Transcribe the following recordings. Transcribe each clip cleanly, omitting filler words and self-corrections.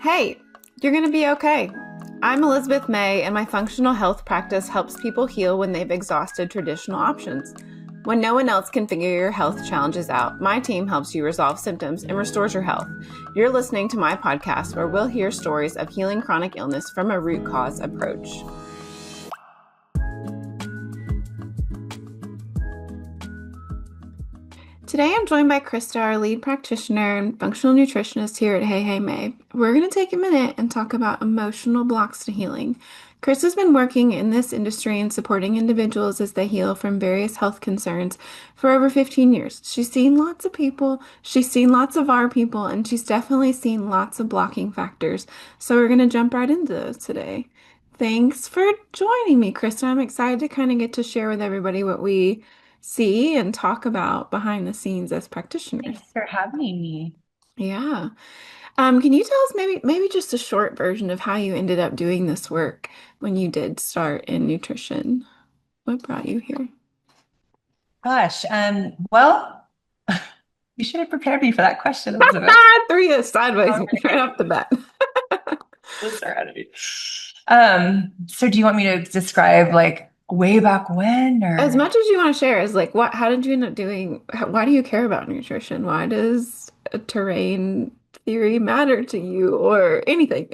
Hey, you're going to be okay. I'm Elizabeth May, and my functional health practice helps people heal when they've exhausted traditional options. When no one else can figure your health challenges out, my team helps you resolve symptoms and restores your health. You're listening to my podcast where we'll hear stories of healing chronic illness from a root cause approach. Today, I'm joined by Krista, our lead practitioner and functional nutritionist here at Hey Hey May. We're going to take a minute and talk about emotional blocks to healing. Krista's been working in this industry and supporting individuals as they heal from various health concerns for over 15 years. She's seen lots of people, she's seen lots of our people, and she's definitely seen lots of blocking factors. So we're going to jump right into those today. Thanks for joining me, Krista. I'm excited to kind of get to share with everybody what we see and talk about behind the scenes as practitioners. Thanks for having me. Yeah. Can you tell us maybe just a short version of how you ended up doing this work when you did start in nutrition? What brought you here? Gosh, well, you should have prepared me for that question, Elizabeth. Three is sideways All right right, off the bat. let's start out of you. So do you want me to describe like way back when As or? much as you want to share is like how did you end up doing why do you care about nutrition? Why does a terrain theory matter to you or anything?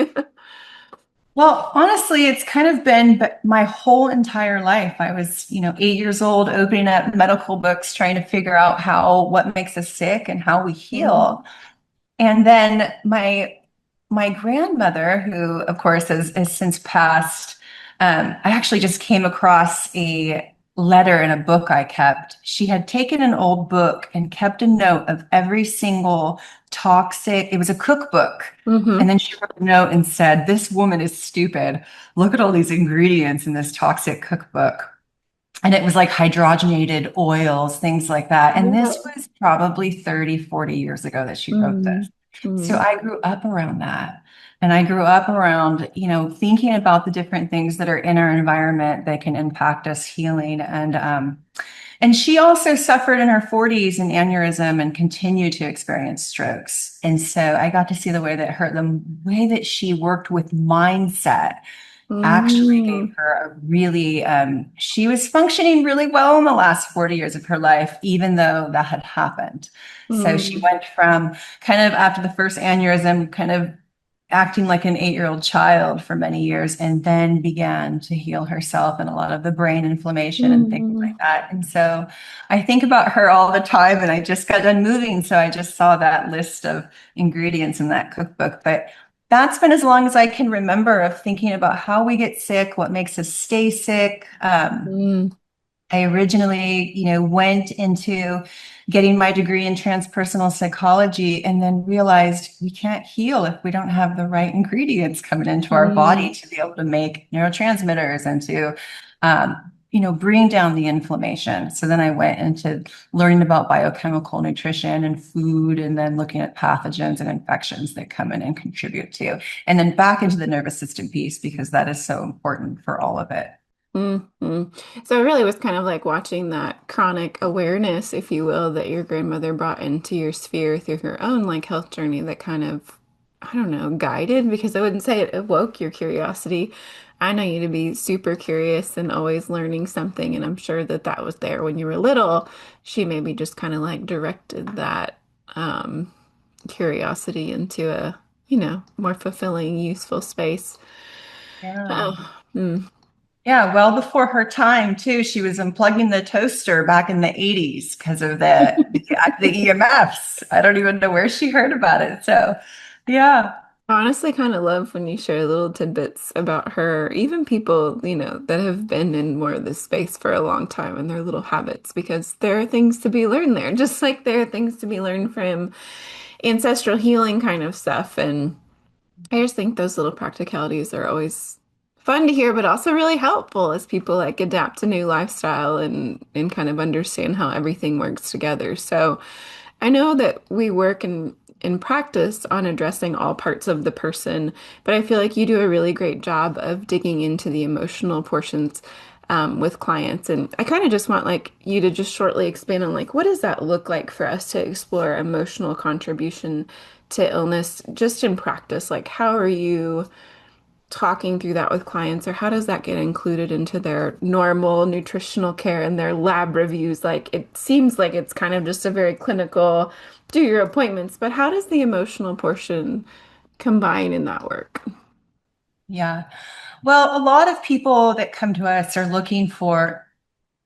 Well, honestly, it's kind of been my whole entire life. I was, 8 years old, opening up medical books, trying to figure out what makes us sick and how we Mhm. heal. And then my grandmother, who of course has since passed, I actually just came across a letter in a book I kept. She had taken an old book and kept a note of every single toxic, it was a cookbook. And Mhm. then she wrote a note and said, "This woman is stupid. Look at all these ingredients in this toxic cookbook." And it was like hydrogenated oils, things like that. And this Whoa. was probably 30, 40 years ago that she wrote this. Mm, So mm, I grew up around that. And I grew up around, thinking about the different things that are in our environment that can impact us healing. And she also suffered in her 40s an aneurysm and continued to experience strokes. And so I got to see the way that she worked with mindset actually gave mm, her a really, she was functioning really well in the last 40 years of her life, even though that had happened. So she mm, went from kind of after the first aneurysm, kind of acting like an 8-year-old child for many years, and then began to heal herself and a lot of the brain inflammation and things mm, like that. And so I think about her all the time, and I just got done moving. So I just saw that list of ingredients in that cookbook. But that's been as long as I can remember of thinking about how we get sick, what makes us stay sick. mm, I originally, went into getting my degree in transpersonal psychology and then realized we can't heal if we don't have the right ingredients coming into our mm, body to be able to make neurotransmitters and to, bring down the inflammation. So then I went into learning about biochemical nutrition and food, and then looking at pathogens and infections that come in and contribute to, and then back into the nervous system piece because that is so important for all of it. mm, mm. So it really was kind of like watching that chronic awareness, if you will, that your grandmother brought into your sphere through her own like health journey that kind of, I don't know, guided, because I wouldn't say it awoke your curiosity. I know you to be super curious and always learning something, and I'm sure that that was there when you were little. She maybe just kind of like directed that um, curiosity into a, more fulfilling, useful space. Yeah. Oh, mm, Yeah, well before her time too. She was unplugging the toaster back in the 80s because of the EMFs. I don't even know where she heard about it. So, yeah. I honestly kind of love when you share little tidbits about her, even people, that have been in more of this space for a long time and their little habits, because there are things to be learned there, just like there are things to be learned from ancestral healing kind of stuff. And I just think those little practicalities are always fun to hear, but also really helpful as people like adapt to new lifestyle and kind of understand how everything works together. So I know that we work in practice on addressing all parts of the person, but I feel like you do a really great job of digging into the emotional portions with clients. And I kind of just want like you to just shortly expand on like what does that look like for us to explore emotional contribution to illness just in practice? Like, how are you talking through that with clients, or how does that get included into their normal nutritional care and their lab reviews? Like, it seems like it's kind of just a very clinical, do your appointments, but how does the emotional portion combine in that work? Yeah. Well, a lot of people that come to us are looking for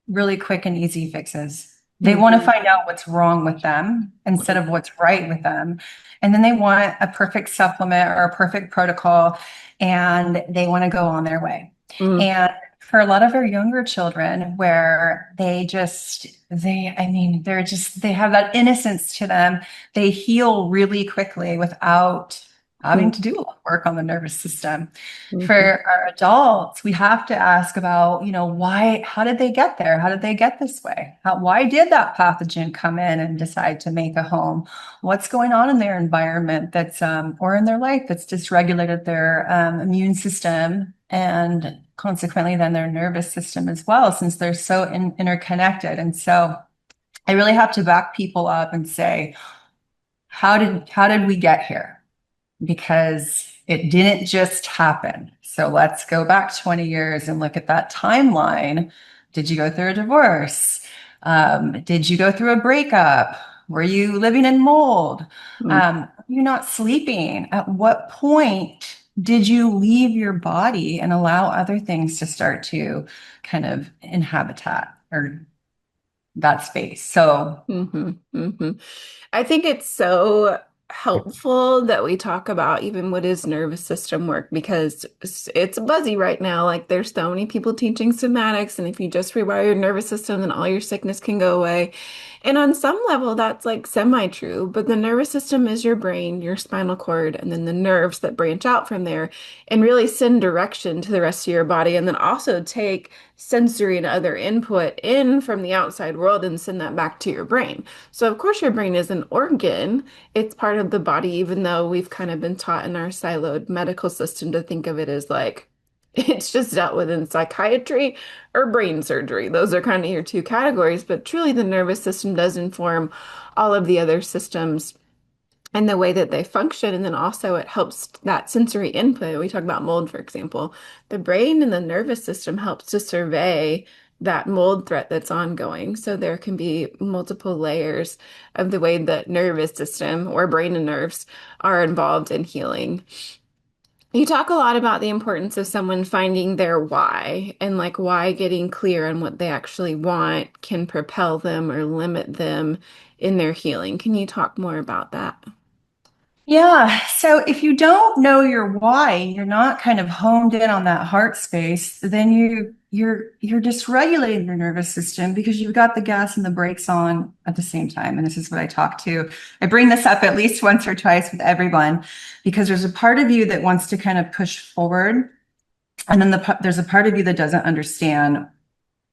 really quick and easy fixes. They want to Hmm. find out what's wrong with them instead of what's right with them. And then they want a perfect supplement or a perfect protocol, and they want to go on their way. Mm, And for a lot of our younger children, where I mean, they have that innocence to them, they heal really quickly without having mm, to do a lot of work on the nervous system. For mhm, our adults, we have to ask about, how did they get there? How did they get this way? Why did that pathogen come in and decide to make a home? What's going on in their environment or in their life that's dysregulated their immune system and consequently then their nervous system as well, since they're so interconnected. And so I really have to back people up and say, how did we get here? Because it didn't just happen. So let's go back 20 years and look at that timeline. Did you go through a divorce? Did you go through a breakup? Were you living in mold? mm, Were you not sleeping? At what point did you leave your body and allow other things to start to kind of inhabit or that space? So, hmm. I think it's so helpful that we talk about even what is nervous system work because it's buzzy right now. Like there's so many people teaching somatics, and if you just rewire your nervous system, then all your sickness can go away. And on some level, that's like semi-true, but the nervous system is your brain, your spinal cord, and then the nerves that branch out from there and really send direction to the rest of your body, and then also take sensory and other input in from the outside world and send that back to your brain. So, of course, your brain is an organ. It's part of the body, even though we've kind of been taught in our siloed medical system to think of it as like it's just dealt with in psychiatry or brain surgery. Those are kind of your two categories, but truly the nervous system does inform all of the other systems and the way that they function. And then also it helps that sensory input. We talk about mold, for example. The brain and the nervous system helps to survey that mold threat that's ongoing. So there can be multiple layers of the way that nervous system or brain and nerves are involved in healing. You talk a lot about the importance of someone finding their why and like why getting clear on what they actually want can propel them or limit them in their healing. Can you talk more about that? yeah. So if you don't know your why, you're not kind of honed in on that heart space, then you're dysregulating your nervous system because you've got the gas and the brakes on at the same time. And this is what I bring this up at least once or twice with everyone because there's a part of you that wants to kind of push forward. And then there's a part of you that doesn't understand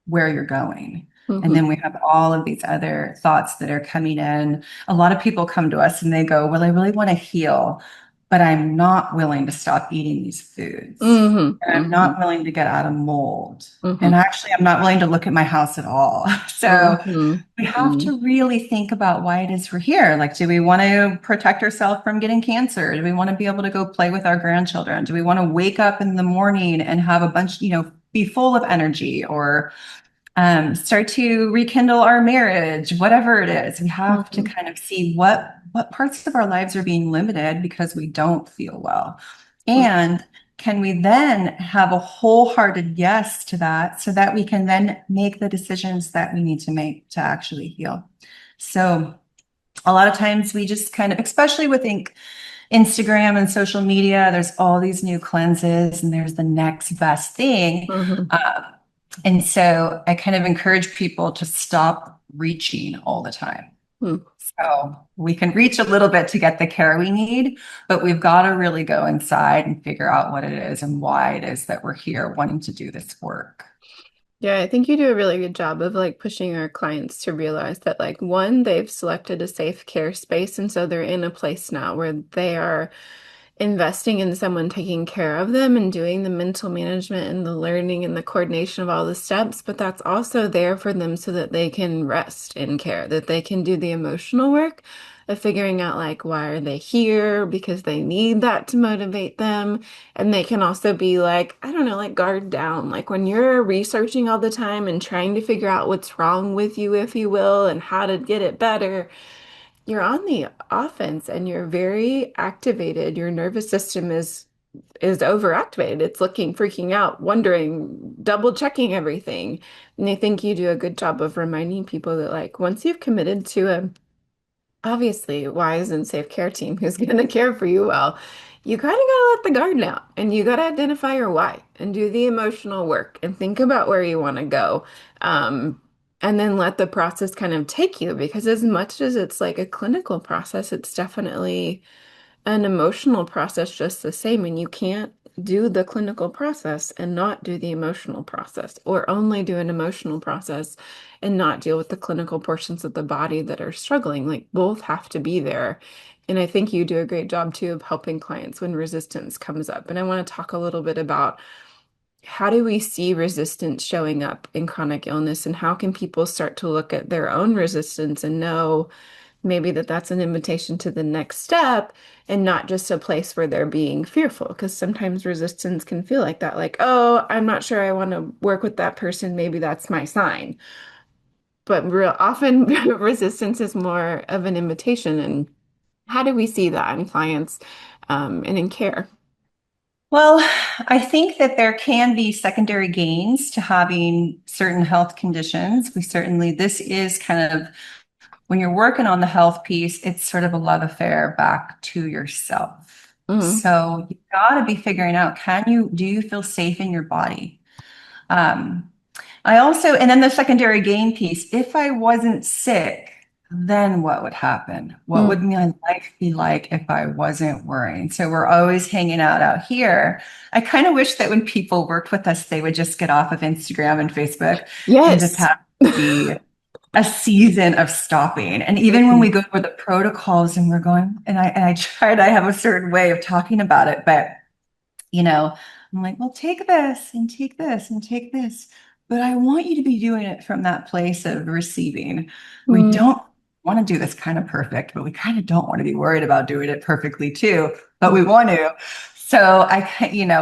where you're going. And Hmm. then we have all of these other thoughts that are coming in. A lot of people come to us and they go, well, I really want to heal, but I'm not willing to stop eating these foods. Hmm. And I'm Hmm. not willing to get out of mold. And Hmm. actually, I'm not willing to look at my house at all. So Hmm. we have Hmm. to really think about why it is we're here. Like, do we want to protect ourselves from getting cancer? Do we want to be able to go play with our grandchildren? Do we want to wake up in the morning and have a bunch, be full of energy or start to rekindle our marriage, whatever it is. We have to Hmm. kind of see what parts of our lives are being limited because we don't feel well. And can we then have a wholehearted yes to that so that we can then make the decisions that we need to make to actually heal? So a lot of times we just kind of, especially with Instagram and social media, there's all these new cleanses and there's the next best thing. Hmm. And so I kind of encourage people to stop reaching all the time. Hmm. So we can reach a little bit to get the care we need, but we've got to really go inside and figure out what it is and why it is that we're here wanting to do this work. Yeah, I think you do a really good job of like pushing our clients to realize that like one, they've selected a safe care space, and so they're in a place now where they are investing in someone taking care of them and doing the mental management and the learning and the coordination of all the steps, but that's also there for them so that they can rest in care, that they can do the emotional work of figuring out like why are they here because they need that to motivate them. And they can also be like, I don't know, like guard down. Like when you're researching all the time and trying to figure out what's wrong with you, if you will, and how to get it better, you're on the offense and you're very activated. Your nervous system is overactivated. It's looking, freaking out, wondering, double checking everything. And I think you do a good job of reminding people that like once you've committed to a obviously wise and safe care team who's going to care for you well, you kind of got to let the guard down and you got to identify your why and do the emotional work and think about where you want to go. Um, and then let the process kind of take you because as much as it's like a clinical process, it's definitely an emotional process just the same, and you can't do the clinical process and not do the emotional process, or only do an emotional process and not deal with the clinical portions of the body that are struggling. Like both have to be there. And I think you do a great job too of helping clients when resistance comes up. And I want to talk a little bit about how do we see resistance showing up in chronic illness, and how can people start to look at their own resistance and know maybe that that's an invitation to the next step and not just a place where they're being fearful. Because sometimes resistance can feel like that, like, oh, I'm not sure I want to work with that person. Maybe that's my sign. But real often resistance is more of an invitation. And how do we see that in clients and in care? Well, I think that there can be secondary gains to having certain health conditions. This is kind of when you're working on the health piece, it's sort of a love affair back to yourself. Mm, So you got to be figuring out, do you feel safe in your body? Um, and then the secondary gain piece, if I wasn't sick, then what would happen? What would mm. my life be like if I wasn't worrying? So we're always hanging out here. I kind of wish that when people worked with us, they would just get off of Instagram and Facebook and just Yes. have to be a season of stopping. And even when we Mhm. go over the protocols and we're going, I have a certain way of talking about it, but I'm like, well, take this and take this and take this. But I want you to be doing it from that place of receiving. We Mm, don't want to do this kind of perfect, but we kind of don't want to be worried about doing it perfectly too, but we mhm, want to. So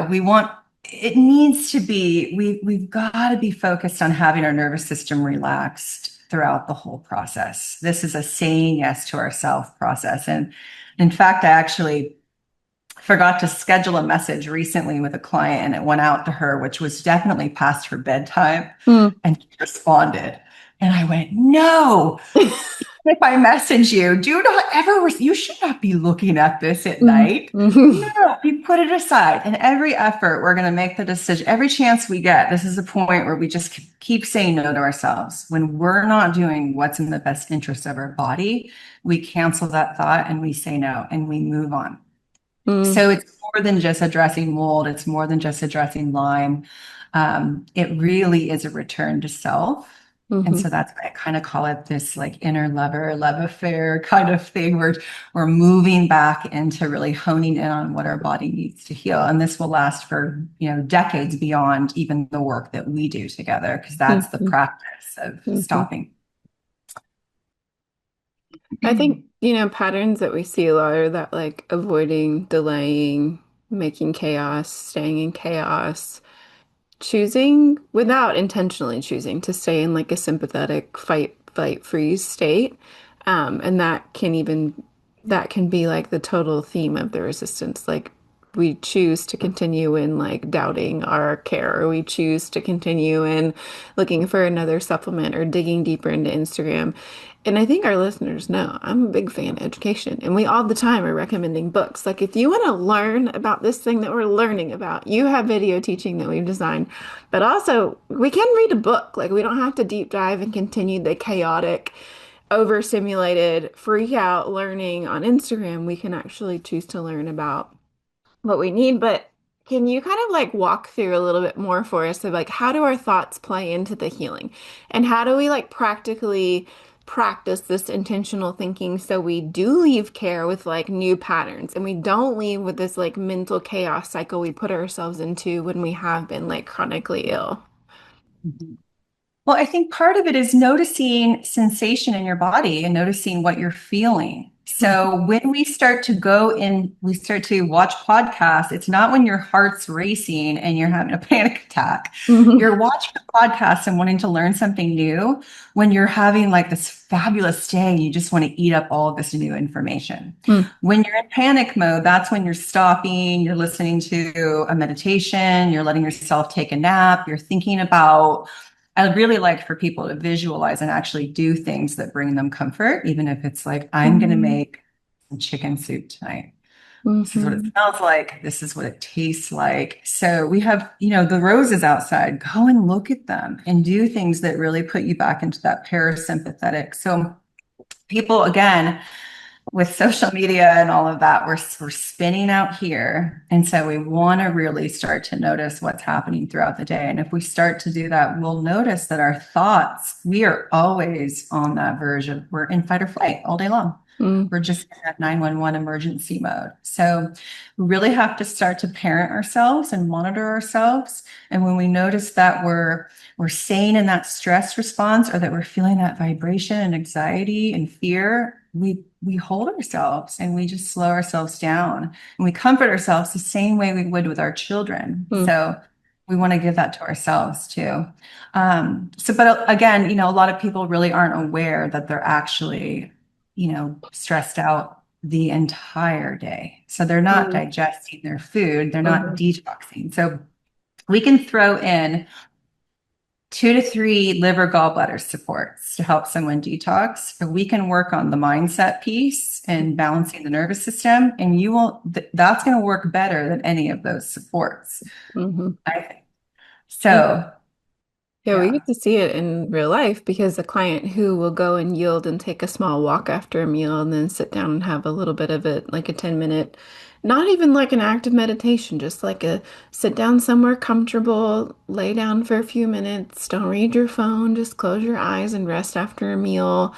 we want, it needs to be, we've got to be focused on having our nervous system relaxed throughout the whole process. This is a saying yes to ourself process. And in fact, I actually forgot to schedule a message recently with a client and it went out to her, which was definitely past her bedtime. mm. And she responded. And I went, no, if I message you, do not ever, you should not be looking at this at Mm, night. mhm, No, we put it aside. And every effort, we're going to make the decision. Every chance we get, this is a point where we just keep saying no to ourselves. When we're not doing what's in the best interest of our body, we cancel that thought and we say no and we move on. mm, So it's more than just addressing mold. It's more than just addressing Lyme. It really is a return to self. And so mhm, that's why I kind of call it this like inner lover, love affair kind of thing where we're moving back into really honing in on what our body needs to heal. And this will last for, decades beyond even the work that we do together, because that's the mhm, practice of mhm. stopping. I think, patterns that we see a lot are that like avoiding, delaying, making chaos, staying in chaos, choosing without intentionally choosing to stay in like a sympathetic fight, flight, freeze state. And that can be like the total theme of the resistance. Like we choose to continue in like doubting our care, or we choose to continue in looking for another supplement or digging deeper into Instagram. And I think our listeners know I'm a big fan of education, and we all the time are recommending books. Like, if you want to learn about this thing that we're learning about, you have video teaching that we've designed, but also we can read a book. Like, we don't have to deep dive and continue the chaotic, overstimulated, freak out learning on Instagram. We can actually choose to learn about what we need. But can you kind of like walk through a little bit more for us of like how do our thoughts play into the healing? And how do we like practically practice this intentional thinking so we do leave care with like new patterns and we don't leave with this like mental chaos cycle we put ourselves into when we have been like chronically ill? Well, I think part of it is noticing sensation in your body and noticing what you're feeling. So when we start to go in, we start to watch podcasts, it's not when your heart's racing and you're having a panic attack. Mhm. You're watching a podcast and wanting to learn something new when you're having like this fabulous day and you just want to eat up all of this new information. Mm, When you're in panic mode, that's when you're stopping, you're listening to a meditation, you're letting yourself take a nap, you're thinking about I really like for people to visualize and actually do things that bring them comfort, even if it's like, I'm going to mm, make some chicken soup tonight. This is what it mhm, smells like. This is what it tastes like. So we have, the roses outside. Go and look at them and do things that really put you back into that parasympathetic. So people, again, with social media and all of that, we're spinning out here. And so we want to really start to notice what's happening throughout the day. And if we start to do that, we'll notice that our thoughts, we are always on that verge of we're in fight or flight all day long. mm, We're just in that 911 emergency mode. So we really have to start to parent ourselves and monitor ourselves. And when we notice that we're staying in that stress response or that we're feeling that vibration and anxiety and fear, we hold ourselves and we just slow ourselves down and we comfort ourselves the same way we would with our children. mm, So we want to give that to ourselves too. But again, a lot of people really aren't aware that they're actually, stressed out the entire day. So they're not mm, digesting their food, they're not mhm, detoxing. So we can throw in 2 to 3 liver gallbladder supports to help someone detox. So we can work on the mindset piece and balancing the nervous system, and that's going to work better than any of those supports, mhm. I think. Yeah. So, Yeah, we yeah. get to see it in real life because a client who will go and yield and take a small walk after a meal and then sit down and have a little bit of it, like a 10-minute, not even like an active meditation, just like a sit down somewhere comfortable, lay down for a few minutes, don't read your phone, just close your eyes and rest after a meal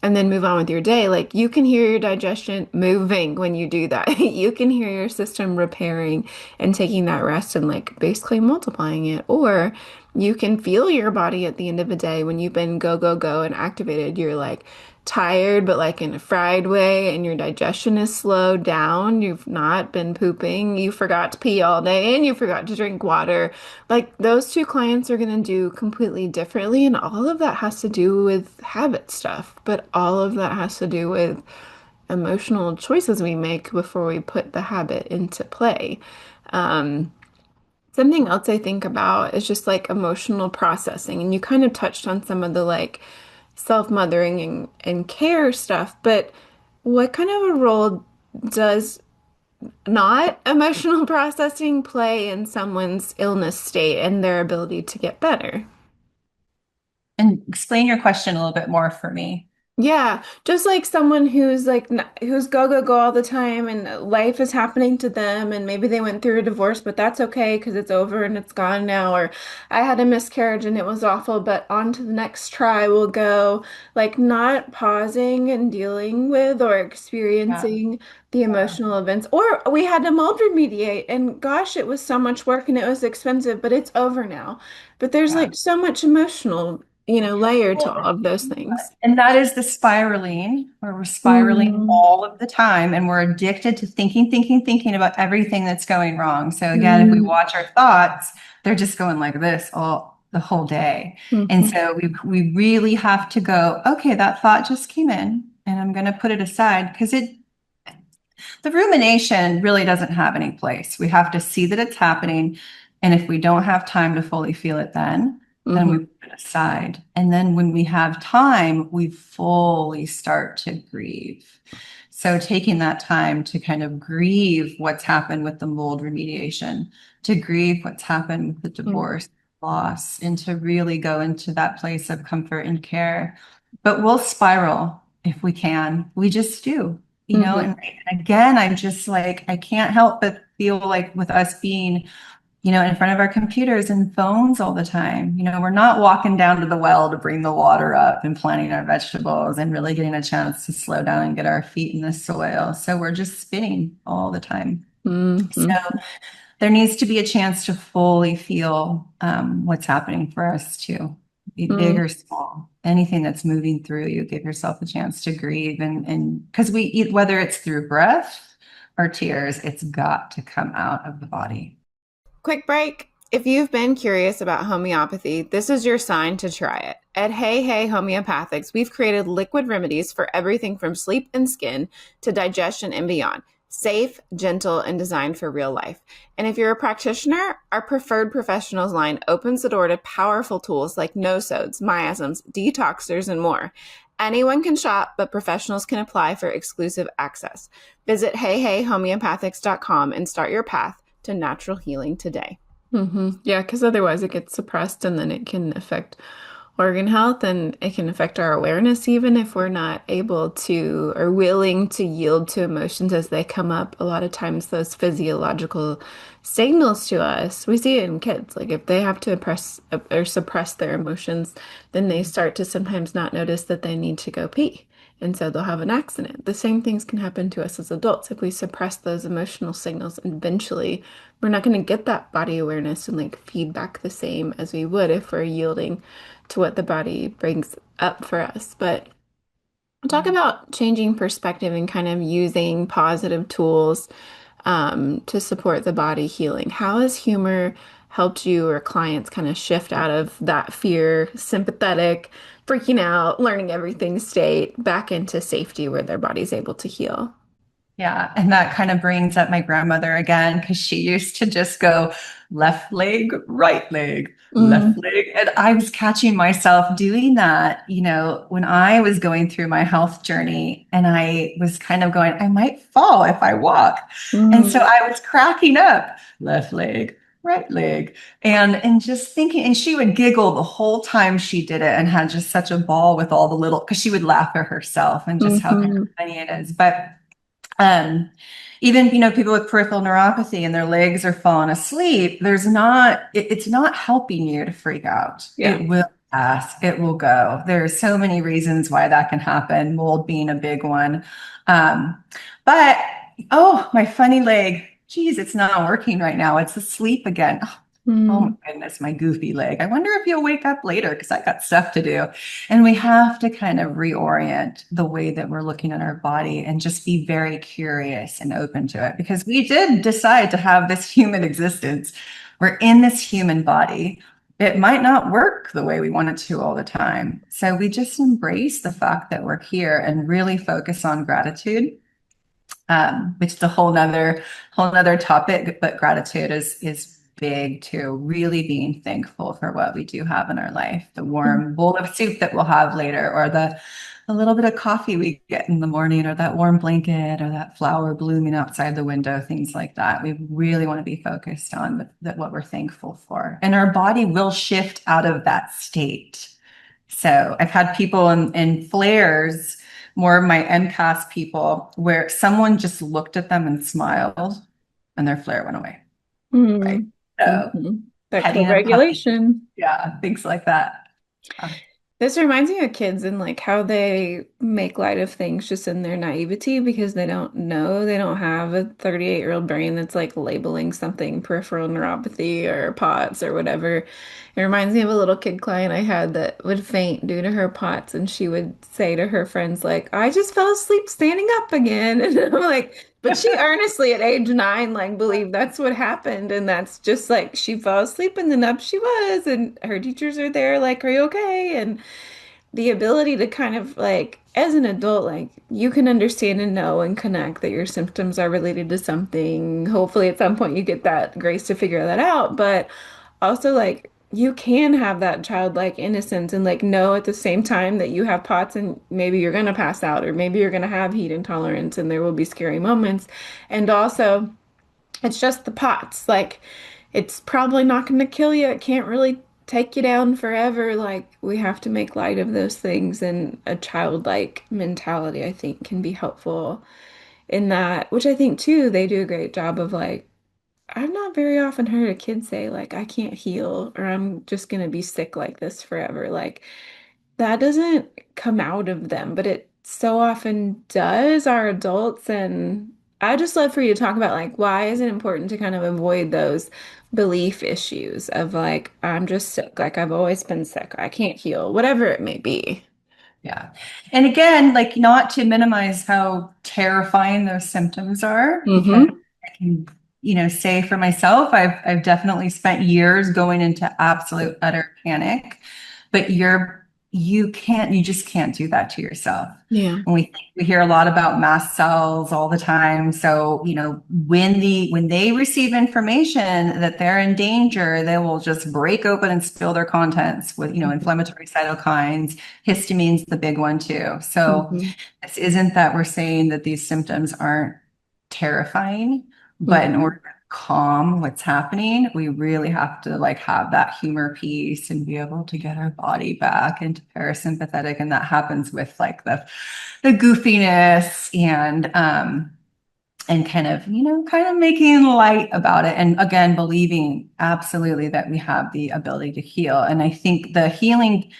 and then move on with your day. Like you can hear your digestion moving when you do that. You can hear your system repairing and taking that rest and like basically multiplying it. Or you can feel your body at the end of the day when you've been go, go, go and activated. You're like tired, but like in a fried way, and your digestion is slowed down. You've not been pooping. You forgot to pee all day and you forgot to drink water. Like those two clients are going to do completely differently, and all of that has to do with habit stuff, but all of that has to do with emotional choices we make before we put the habit into play. Um, Something else I think about is just like emotional processing, and you kind of touched on some of the like self-mothering and care stuff, but what kind of a role does not emotional processing play in someone's illness state and their ability to get better? And explain your question a little bit more for me. Yeah, just like someone who's like who's go go go all the time and life is happening to them and maybe they went through a divorce, but that's okay because it's over and it's gone now, or I had a miscarriage and it was awful, but on to the next try we'll go, like not pausing and dealing with or Yeah. experiencing the Yeah. emotional events. Or we had to mold remediate and gosh, it was so much work and it was expensive, but it's over now. But there's Yeah. like so much emotional, layer to Well, all of those things. and that is the spiraling, where we're spiraling Mm, all of the time and we're addicted to thinking, thinking, thinking about everything that's going wrong. So again, if we mm, watch our thoughts, they're just going like this all the whole day. And mhm, so we really have to go, okay, that thought just came in and I'm going to put it aside because the rumination really doesn't have any place. We have to see that it's happening. And if we don't have time to fully feel it then we mhm, put it aside. And then when we have time, we fully start to grieve. So taking that time to kind of grieve what's happened with the mold remediation, to grieve what's happened with the mm, divorce, loss, and to really go into that place of comfort and care. But we'll spiral if we can. We just do, mhm, and again, I'm just like, I can't help but feel like with us being, in front of our computers and phones all the time, we're not walking down to the well to bring the water up and planting our vegetables and really getting a chance to slow down and get our feet in the soil. So we're just spinning all the time. So mhm. there needs to be a chance to fully feel what's happening for us too. big or small, anything that's moving through you, give yourself a chance to grieve. And because we eat, whether it's through breath or tears, it's got to come out of the body. Quick break. If you've been curious about homeopathy, this is your sign to try it. At Hey Hey Homeopathics, we've created liquid remedies for everything from sleep and skin to digestion and beyond. Safe, gentle, and designed for real life. And if you're a practitioner, our preferred professionals line opens the door to powerful tools like no-sodes, miasms, detoxers, and more. Anyone can shop, but professionals can apply for exclusive access. Visit heyheyhomeopathics.com and start your path to natural healing today. Yeah, because otherwise it gets suppressed and then it can affect organ health and it can affect our awareness even if we're not able to or willing to yield to emotions as they come up. A lot of times those physiological signals to us, we see it in kids. Like if they have to oppress or suppress their emotions, then they start to sometimes not notice that they need to go pee. And so they'll have an accident. The same things can happen to us as adults if we suppress those emotional signals. And eventually, we're not going to get that body awareness and like feedback the same as we would if we're yielding to what the body brings up for us. But I'll talk about changing perspective and kind of using positive tools to support the body healing. How has humor helped you or clients kind of shift out of that fear, sympathetic, freaking out, learning everything state back into safety where their body's able to heal? Yeah. And that kind of brings up my grandmother again, because she used to just go left leg, right leg, left Mm, leg. And I was catching myself doing that, when I was going through my health journey and I was kind of going, I might fall if I walk. And so mm, I was cracking up, left leg, right leg, and just thinking, and she would giggle the whole time she did it and had just such a ball with all the little, because she would laugh at herself and just how kind of mhm. funny it is. But um, even, people with peripheral neuropathy and their legs are falling asleep, it's not helping you to freak out. Yeah. It will pass, it will go. There are so many reasons why that can happen, mold being a big one. Um, but, oh, my funny leg, geez, it's not working right now. It's asleep again. Oh my Mm, goodness, my goofy leg. I wonder if you'll wake up later because I got stuff to do. And we have to kind of reorient the way that we're looking at our body and just be very curious and open to it because we did decide to have this human existence. We're in this human body. It might not work the way we want it to all the time. So we just embrace the fact that we're here and really focus on gratitude, which is a whole nother topic, but gratitude is big too. Really being thankful for what we do have in our life, the warm bowl of soup that we'll have later, or the little bit of coffee we get in the morning, or that warm blanket, or that flower blooming outside the window, things like that. We really want to be focused on that what we're thankful for. And our body will shift out of that state. So I've had people in flares, more of my empath people, where someone just looked at them and smiled and their flare went away. Right. mm, So mhm. That petting and puppy. co-regulation. Yeah, things like that. This reminds me of kids and like how they make light of things just in their naivety because they don't know. They don't have a 38-year-old brain that's like labeling something peripheral neuropathy or POTS or whatever. It reminds me of a little kid client I had that would faint due to her POTS, and she would say to her friends, like, I just fell asleep standing up again. And I'm like, but she earnestly at age 9, like, believed that's what happened. And that's just like she fell asleep and then up she was. And her teachers are there, like, are you okay? And the ability to kind of like as an adult like you can understand and know and connect that your symptoms are related to something. Hopefully at some point you get that grace to figure that out, but also like you can have that childlike innocence and like know at the same time that you have POTS and maybe you're going to pass out or maybe you're going to have heat intolerance and there will be scary moments. And also it's just the POTS. Like, it's probably not going to kill you. It can't really take you down forever. Like, we have to make light of those things. And a childlike mentality, I think, can be helpful in that, which I think, too, they do a great job of like, I've not very often heard a kid say, like, I can't heal or I'm just going to be sick like this forever. Like, that doesn't come out of them, but it so often does. Our adults and I just love for you to talk about like why is it important to kind of avoid those belief issues of like I'm just sick, like I've always been sick, I can't heal, whatever it may be. Yeah. And again, like not to minimize how terrifying those symptoms are, because Mm-hmm. I can, say for myself, I've definitely spent years going into absolute utter panic, but you just can't do that to yourself. Yeah. And we hear a lot about mast cells all the time. So, when they receive information that they're in danger, they will just break open and spill their contents with, inflammatory cytokines. Histamine's the big one too. So Mm-hmm. this isn't that we're saying that these symptoms aren't terrifying, but in Mm-hmm. order to calm what's happening, we really have to like have that humor piece and be able to get our body back into parasympathetic. And that happens with like the goofiness and kind of making light about it. And again, believing absolutely that we have the ability to heal. And I think the healing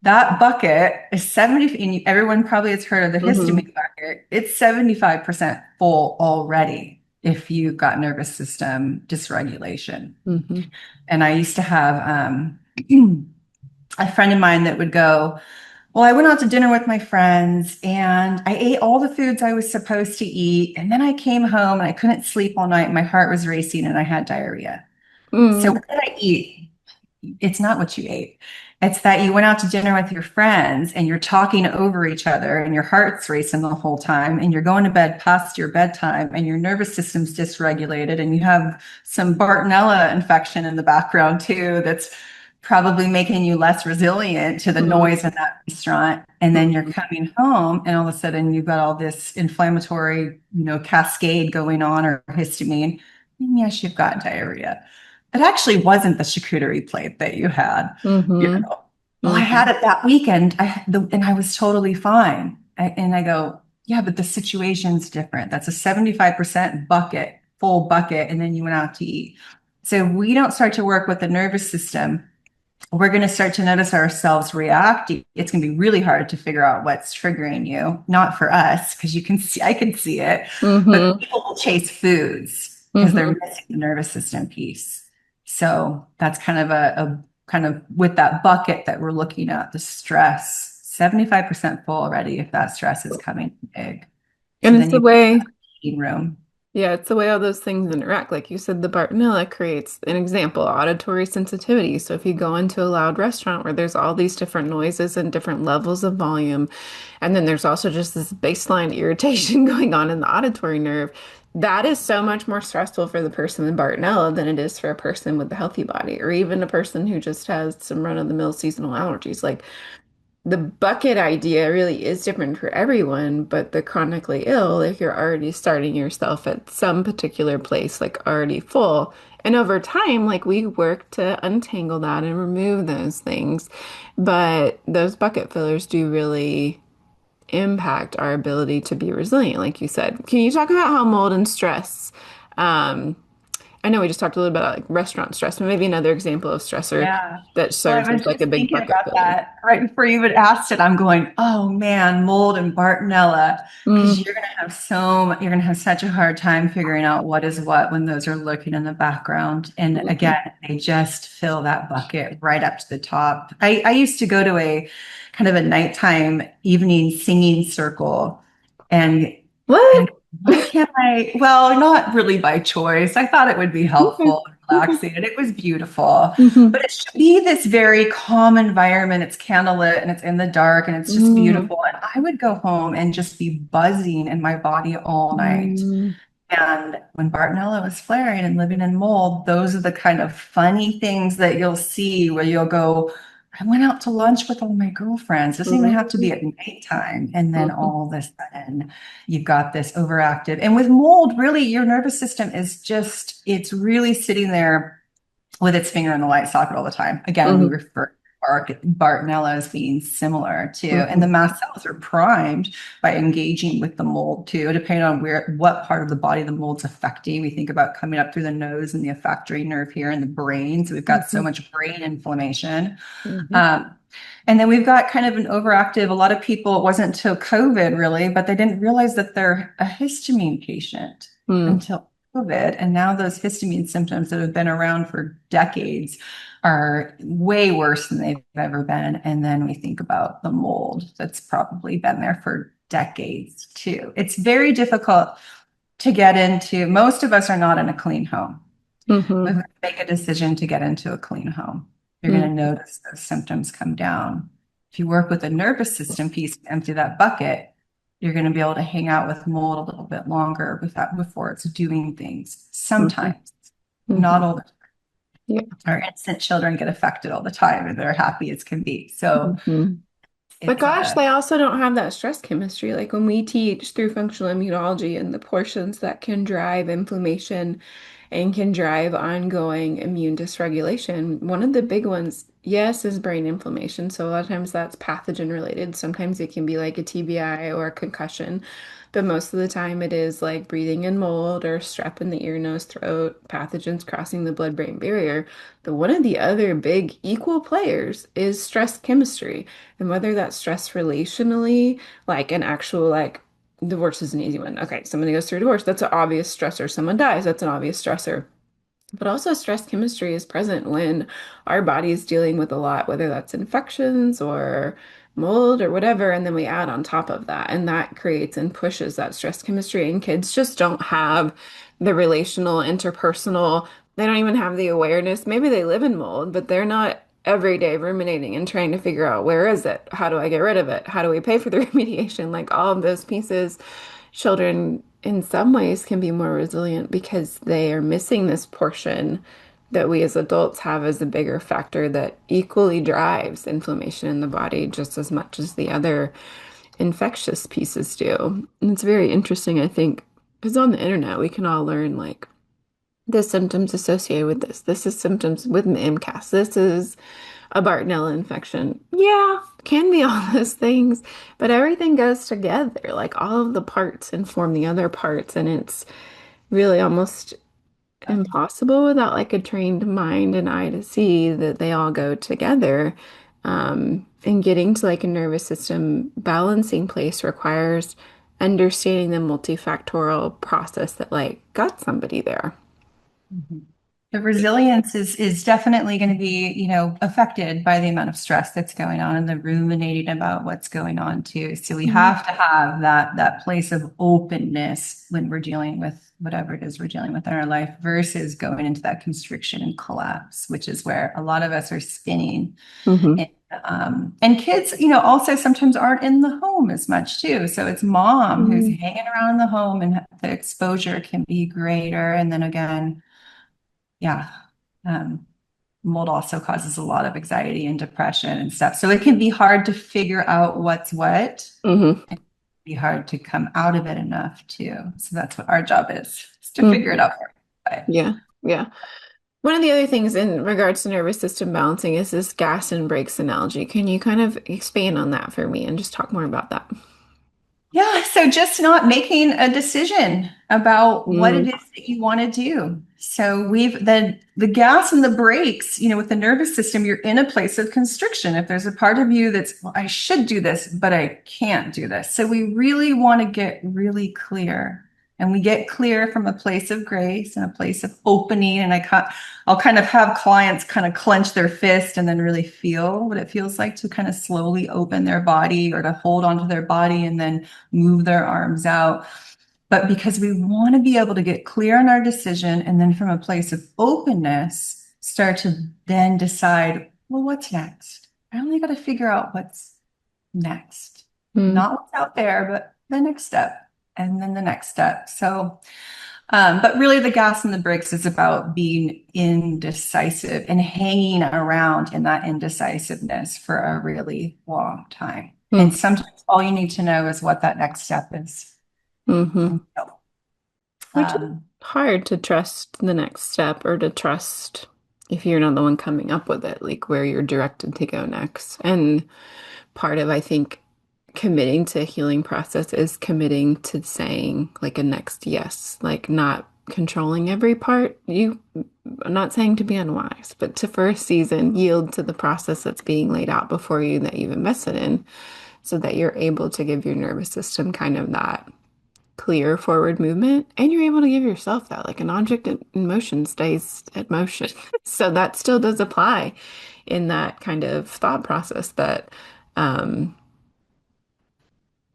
that bucket is 70, and everyone probably has heard of the Mm-hmm. histamine bucket. It's 75% full already if you've got nervous system dysregulation. Mm-hmm. And I used to have a friend of mine that would go, well, I went out to dinner with my friends and I ate all the foods I was supposed to eat. And then I came home and I couldn't sleep all night. My heart was racing and I had diarrhea. So Mm-hmm. what did I eat? It's not what you ate. It's that you went out to dinner with your friends and you're talking over each other and your heart's racing the whole time and you're going to bed past your bedtime and your nervous system's dysregulated and you have some Bartonella infection in the background too that's probably making you less resilient to the noise in that restaurant. And then you're coming home and all of a sudden you've got all this inflammatory, cascade going on or histamine. And yes, you've got diarrhea. It actually wasn't the charcuterie plate that you had. You Mm-hmm. know, well, I Mm-hmm. had it that weekend. And I was totally fine. And I go, yeah, but the situation's different. That's a 75% bucket, full bucket, and then you went out to eat. So if we don't start to work with the nervous system, we're going to start to notice ourselves reacting. It's going to be really hard to figure out what's triggering you. Not for us, because I can see it, but Mm-hmm. people will chase foods because they're Mm-hmm. missing the nervous system piece. So that's kind of a kind of with that bucket that we're looking at, the stress, 75% full already if that stress is coming big. So And then it's the you way. eat room. Yeah, it's the way all those things interact. Like you said, the Bartonella creates an example, auditory sensitivity. So if you go into a loud restaurant where there's all these different noises and different levels of volume, and then there's also just this baseline irritation going on in the auditory nerve, that is so much more stressful for the person with Bartonella than it is for a person with a healthy body, or even a person who just has some run-of-the-mill seasonal allergies. Like the bucket idea really is different for everyone, but the chronically ill, if you're already starting yourself at some particular place, like already full, and over time, like we work to untangle that and remove those things. But those bucket fillers do really impact our ability to be resilient, like you said. Can you talk about how mold and stress, um, I know we just talked a little bit about like restaurant stress, but maybe another example of stressor Yeah. that Well, I serves as was like a just big thinking bucket about filler. that right before you had asked it. I'm going, oh man, mold and Bartonella, because Mm, you're gonna have such a hard time figuring out what is what when those are lurking in the background. And again, mhm. they just fill that bucket right up to the top. I used to go to a kind of a nighttime evening singing circle, and What? and why can't I? Well, not really by choice. I thought it would be Okay. helpful and Okay. relaxing, and it was beautiful. Hmm. But it should be this very calm environment. It's candlelit and it's in the dark and it's just Mm, beautiful. And I would go home and just be buzzing in my body all night. mm, And when Bartonella was flaring and living in mold, those are the kind of funny things that you'll see where you'll go, I went out to lunch with all my girlfriends. It doesn't even have to be mm, at nighttime. And then mhm, all of a sudden, you've got this overactive. And with mold, really, your nervous system is just, it's really sitting there with its finger in the light socket all the time. Again, we mhm, refer Bartonella being similar too. And the Hmm. mast cells are primed by engaging with the mold too, depending on what part of the body the mold's affecting. We think about coming up through the nose and the olfactory nerve here in the brain. So we've got so Hmm. much brain inflammation. Hmm. Um, and then we've got kind of an overactive, a lot of people, it wasn't until COVID really, but they didn't realize that they're a histamine patient Hmm. until COVID. And now those histamine symptoms that have been around for decades are way worse than they've ever been. And then we think about the mold that's probably been there for decades too. It's very difficult to get into. Most of us are not in a clean home. We've Hmm. got to make a decision to get into a clean home. You're going to Hmm. notice those symptoms come down. If you work with the nervous system piece to empty that bucket, you're going to be able to hang out with mold a little bit longer with that before it's doing things. Hmm. Sometimes, not Hmm. all the Yeah. our innocent children get affected all the time and they're happy as can be. So Hmm. But it's gosh, they also don't have that stress chemistry. Like when we teach through functional immunology and the portions that can drive inflammation and can drive ongoing immune dysregulation, one of the big ones, yes, is brain inflammation. So a lot of times that's pathogen related. Sometimes it can be like a TBI or a concussion. But most of the time it is like breathing in mold or strep in the ear, nose, throat, pathogens crossing the blood-brain barrier. But one of the other big equal players is stress chemistry. And whether that's stress relationally, like an actual like divorce is an easy one. Okay, somebody goes through a divorce, that's an obvious stressor. Someone dies, that's an obvious stressor. But also, stress chemistry is present when our body is dealing with a lot, whether that's infections or mold or whatever. And then we add on top of that, and that creates and pushes that stress chemistry. And kids just don't have the relational, interpersonal, they don't even have the awareness. Maybe they live in mold, but they're not every day ruminating and trying to figure out where is it? How do I get rid of it? How do we pay for the remediation? Like all of those pieces children in some ways can be more resilient because they are missing this portion that we as adults have as a bigger factor that equally drives inflammation in the body just as much as the other infectious pieces do. And it's very interesting, I think, because on the internet we can all learn like the symptoms associated with this. This is symptoms with an MCAS. This is a Bartonella infection. Yeah, can be all those things, but everything goes together. Like all of the parts inform the other parts, and it's really almost impossible without like a trained mind and eye to see that they all go together. And getting to like a nervous system balancing place requires understanding the multifactorial process that like got somebody there. Mhm. The resilience is definitely going to be, affected by the amount of stress that's going on and the ruminating about what's going on too. So we Mhm. have to have that place of openness when we're dealing with whatever it is we're dealing with in our life versus going into that constriction and collapse, which is where a lot of us are spinning. Mhm. And kids, also sometimes aren't in the home as much too. So it's mom who's Mhm. hanging around the home and the exposure can be greater. And then again, yeah. Um, Mold also causes a lot of anxiety and depression and stuff. So it can be hard to figure out what's what Mhm. and be hard to come out of it enough too. So that's what our job is to figure it Mhm. out for everybody. Yeah. Yeah. One of the other things in regards to nervous system balancing is this gas and brakes analogy. Can you kind of expand on that for me and just talk more about that? Yeah, so just not making a decision about what it Mm, is that you want to do. So we've the gas and the brakes, with the nervous system, you're in a place of constriction. If there's a part of you that's, well, I should do this, but I can't do this. So we really want to get really clear. And we get clear from a place of grace and a place of opening. And I'll kind of have clients kind of clench their fist and then really feel what it feels like to kind of slowly open their body or to hold onto their body and then move their arms out. But because we want to be able to get clear on our decision and then from a place of openness, start to then decide, well, what's next? I only got to figure out what's next, mm, not what's out there, but the next step and then the next step. So, but really the gas and the brakes is about being indecisive and hanging around in that indecisiveness for a really long time. And mm, sometimes all you need to know is what that next step is. hmm. And so, Which is um, hard to trust the next step or to trust, if you're not the one coming up with it, like where you're directed to go next. And part of, I think, committing to a healing process is committing to saying like a next yes, like not controlling every part. I'm not saying to be unwise, but to for a season yield to the process that's being laid out before you that you've invested in so that you're able to give your nervous system kind of that clear forward movement and you're able to give yourself that like an object in motion stays at motion. So that still does apply in that kind of thought process that um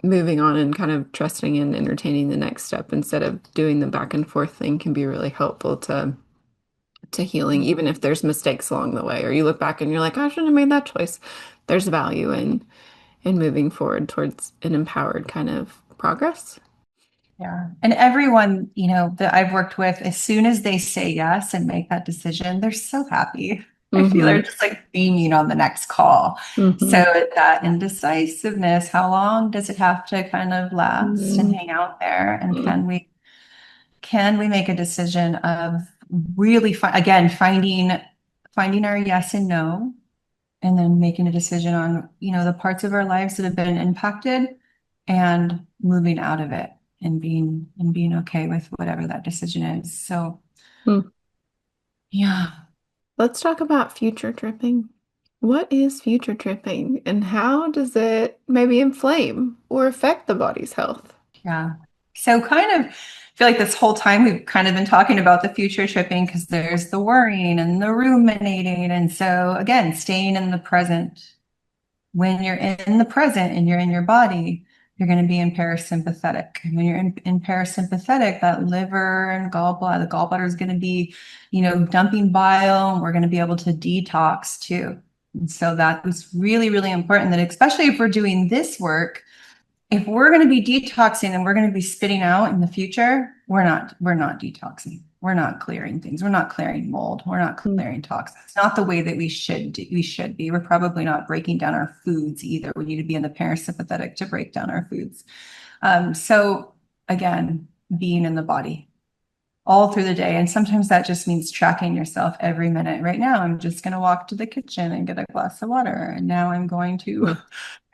moving on and kind of trusting and entertaining the next step instead of doing the back and forth thing can be really helpful to healing, even if there's mistakes along the way, or you look back and you're like, I shouldn't have made that choice. There's value in moving forward towards an empowered kind of progress. Yeah. And everyone, that I've worked with, as soon as they say yes and make that decision, they're so happy. I feel they're Mm-hmm. just like beaming on the next call. So Mm-hmm. that indecisiveness, how long does it have to kind of last and hang out there? And Mm-hmm. can we make a decision of really again finding our yes and no, and then making a decision on, the parts of our lives that have been impacted and moving out of it and being okay with whatever that decision is. So, Mm. yeah. Let's talk about future tripping. What is future tripping and how does it maybe inflame or affect the body's health? Yeah. So kind of feel like this whole time we've kind of been talking about the future tripping because there's the worrying and the ruminating. And so again, staying in the present. When you're in the present and you're in your body, you're going to be in parasympathetic. And when you're in parasympathetic, that liver and gallbladder, the gallbladder is going to be, dumping bile, and we're going to be able to detox too. And so that was really, really important that, especially if we're doing this work, if we're going to be detoxing and we're going to be spitting out in the future, we're not detoxing. We're not clearing things. We're not clearing mold. We're not Mm. clearing toxins. It's not the way that we should be. We're probably not breaking down our foods either. We need to be in the parasympathetic to break down our foods. So again, being in the body all through the day. And sometimes that just means tracking yourself every minute. Right now, I'm just going to walk to the kitchen and get a glass of water. And now I'm going to, Mm.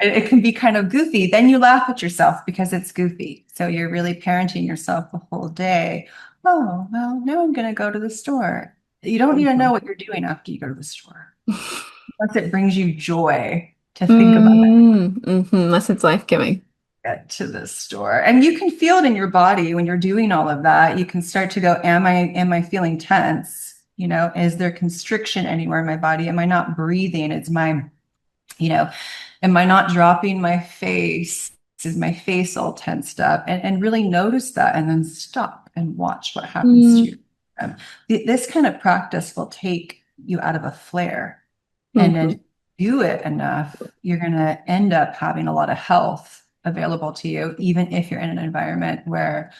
it can be kind of goofy. Then you laugh at yourself because it's goofy. So you're really parenting yourself the whole day. Oh, well, now I'm going to go to the store. You don't need to know Mhm. what you're doing after you go to the store. Unless it brings you joy to think about Unless it's life-giving. get to the store. And you can feel it in your body when you're doing all of that. You can start to go, am I feeling tense? Is there constriction anywhere in my body? Am I not breathing? You know, am I not dropping my face? Is my face all tensed up? And really notice that and then stop and watch what happens to Mm-hmm. you. This kind of practice will take you out of a flare. And Mm-hmm. then do it enough, you're going to end up having a lot of health available to you, even if you're in an environment where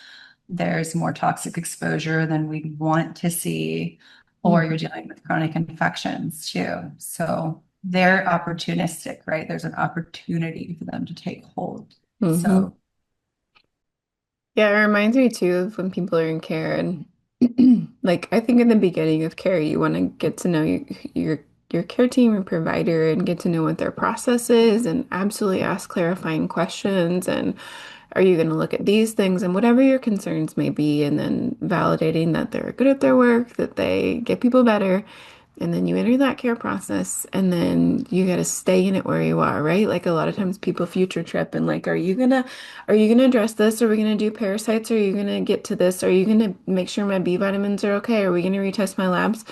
there's more toxic exposure than we want to see, or you're dealing with chronic infections too. So they're opportunistic, right? There's an opportunity for them to take hold. Mm-hmm. So, Yeah, it reminds me too of when people are in care and like I think in the beginning of care, you want to get to know your care team and provider and get to know what their process is and absolutely ask clarifying questions and are you going to look at these things and whatever your concerns may be and then validating that they're good at their work, that they get people better. And then you enter that care process and then you got to stay in it where you are, right? Like a lot of times people future trip and like, are you gonna address this? Are we gonna do parasites? Are you gonna get to this? Are you gonna make sure my B vitamins are okay? Are we gonna retest my labs?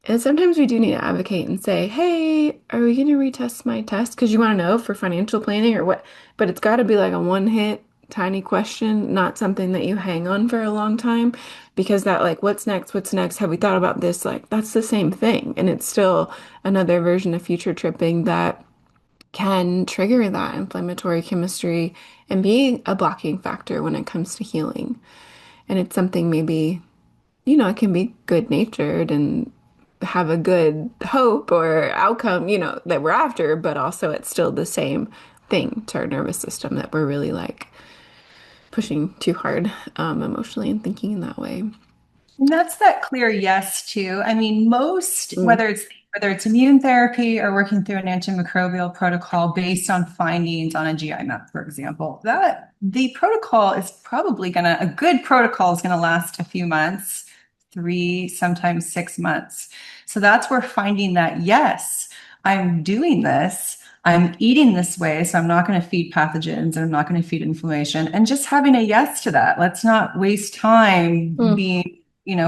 And sometimes we do need to advocate and say, hey, are we going to retest my test? Because you want to know for financial planning or what? But it's got to be like a one hit, tiny question, not something that you hang on for a long time. Because that, like, what's next? What's next? Have we thought about this? Like, that's the same thing. And it's still another version of future tripping that can trigger that inflammatory chemistry and be a blocking factor when it comes to healing. And it's something maybe it can be good natured and have a good hope or outcome, that we're after, but also it's still the same thing to our nervous system that we're really like pushing too hard emotionally and thinking in that way. And that's that clear yes too. I mean, most Mm, whether it's immune therapy or working through an antimicrobial protocol based on findings on a GI map, for example, that the protocol is probably gonna a good protocol is gonna last a few months, 3, sometimes 6 months. So that's where finding that yes, I'm doing this. I'm eating this way, so I'm not going to feed pathogens. I'm not going to feed inflammation. And just having a yes to that. Let's not waste time mm, being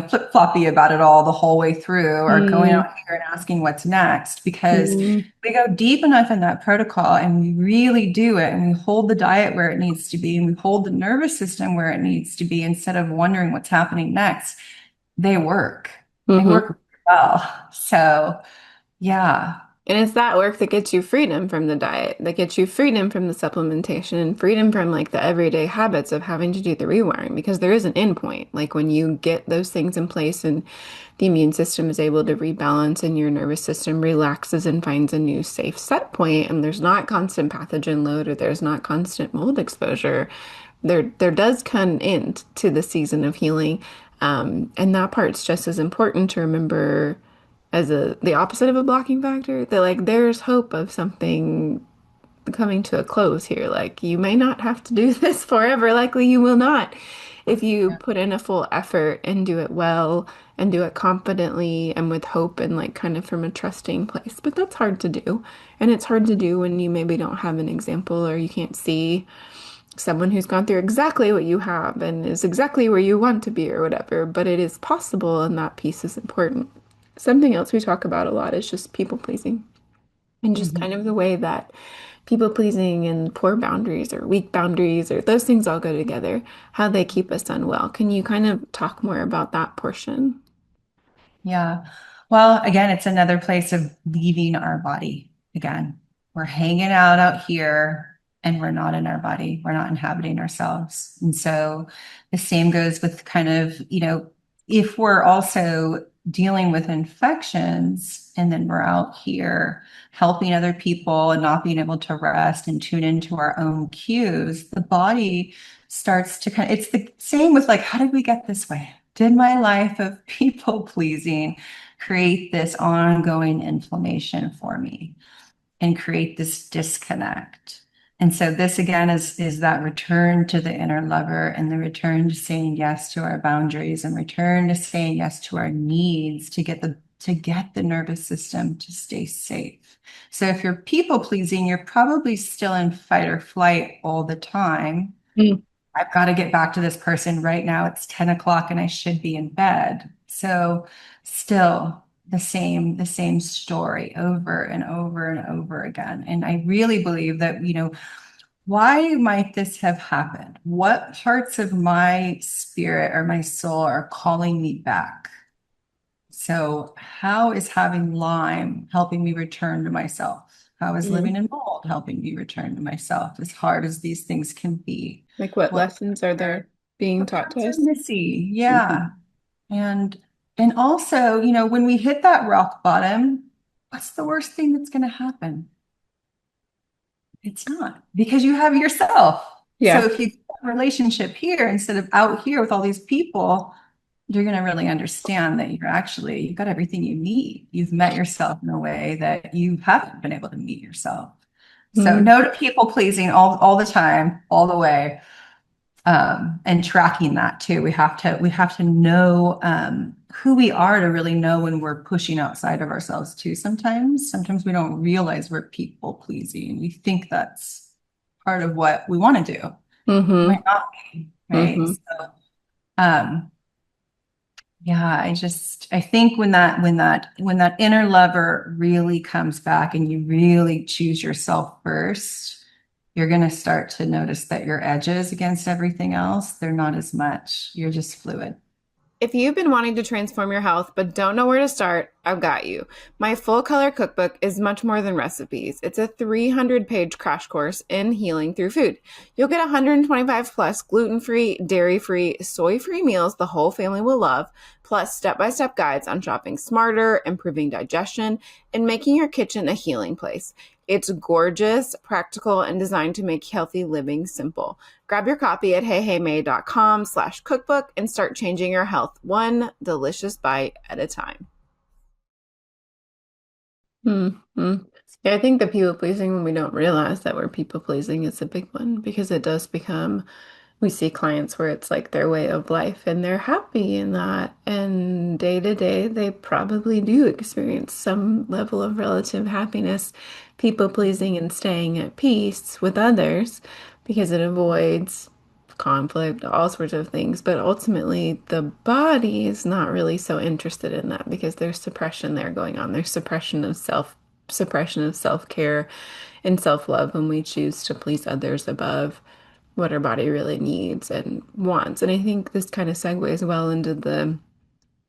flip-floppy about it all the whole way through or going mm, out here and asking what's next because mm, we go deep enough in that protocol and we really do it and we hold the diet where it needs to be and we hold the nervous system where it needs to be instead of wondering what's happening next. They work. They mhm. work well. So, yeah. And it's that work that gets you freedom from the diet, that gets you freedom from the supplementation and freedom from like the everyday habits of having to do the rewiring because there is an end point. Like when you get those things in place and the immune system is able to rebalance and your nervous system relaxes and finds a new safe set point and there's not constant pathogen load or there's not constant mold exposure, there does come an end to the season of healing. And that part's just as important to remember as the opposite of a blocking factor, that like there's hope of something coming to a close here. Like you may not have to do this forever, likely you will not. If you put in a full effort and do it well and do it confidently and with hope and like kind of from a trusting place. But that's hard to do. And it's hard to do when you maybe don't have an example or you can't see someone who's gone through exactly what you have and is exactly where you want to be or whatever, but it is possible and that piece is important. Something else we talk about a lot is just people pleasing and just Mhm. kind of the way that people pleasing and poor boundaries or weak boundaries or those things all go together, how they keep us unwell. Can you kind of talk more about that portion? Yeah. Well, again, it's another place of leaving our body. Again, we're hanging out here and we're not in our body. We're not inhabiting ourselves. And so the same goes with kind of, if we're also dealing with infections and then we're out here helping other people and not being able to rest and tune into our own cues, the body starts to it's the same with like, how did we get this way? Did my life of people pleasing create this ongoing inflammation for me and create this disconnect? And so this again is that return to the inner lover and the return to saying yes to our boundaries and return to saying yes to our needs to get the nervous system to stay safe. So if you're people pleasing, you're probably still in fight or flight all the time. Mm. I've got to get back to this person right now. It's 10 o'clock and I should be in bed. So still the same story over and over and over again. And I really believe that, why might this have happened? What parts of my spirit or my soul are calling me back? So, how is having Lyme helping me return to myself? How is living Mm. in mold helping me return to myself? As hard as these things can be, Like what what lessons are there being what taught to parts are us? missing? Mhm. Yeah, and also, when we hit that rock bottom, what's the worst thing that's going to happen? It's not because you have yourself. So Yeah. if you get that relationship here instead of out here with all these people, you're going to really understand that you've got everything you need. You've met yourself in a way that you haven't been able to meet yourself. So Mm. no to people pleasing all the time, all the way, and tracking that too. We have to know who we are to really know when we're pushing outside of ourselves too. Sometimes we don't realize we're people pleasing. We think that's part of what we want to do. Might Mm-hmm. not be, right? Mm-hmm. So, um, yeah, I think when that inner lover really comes back and you really choose yourself first, you're going to start to notice that your edges against everything else, they're not as much. You're just fluid. If you've been wanting to transform your health but don't know where to start, I've got you. My full color cookbook is much more than recipes. It's a 300-page crash course in healing through food. You'll get 125 plus gluten-free, dairy-free, soy-free meals the whole family will love, plus step-by-step guides on shopping smarter, improving digestion, and making your kitchen a healing place. It's gorgeous, practical, and designed to make healthy living simple. Grab your copy at heyheymae.com/cookbook and start changing your health one delicious bite at a time. Mm-hmm. Yeah, I think the people pleasing when we don't realize that we're people pleasing is a big one because it does become, we see clients where it's like their way of life and they're happy in that. And day to day, they probably do experience some level of relative happiness, people pleasing and staying at peace with others because it avoids conflict, all sorts of things. But ultimately, the body is not really so interested in that because there's suppression there going on. There's suppression of self-care and self-love when we choose to please others above what our body really needs and wants. And I think this kind of segues well into the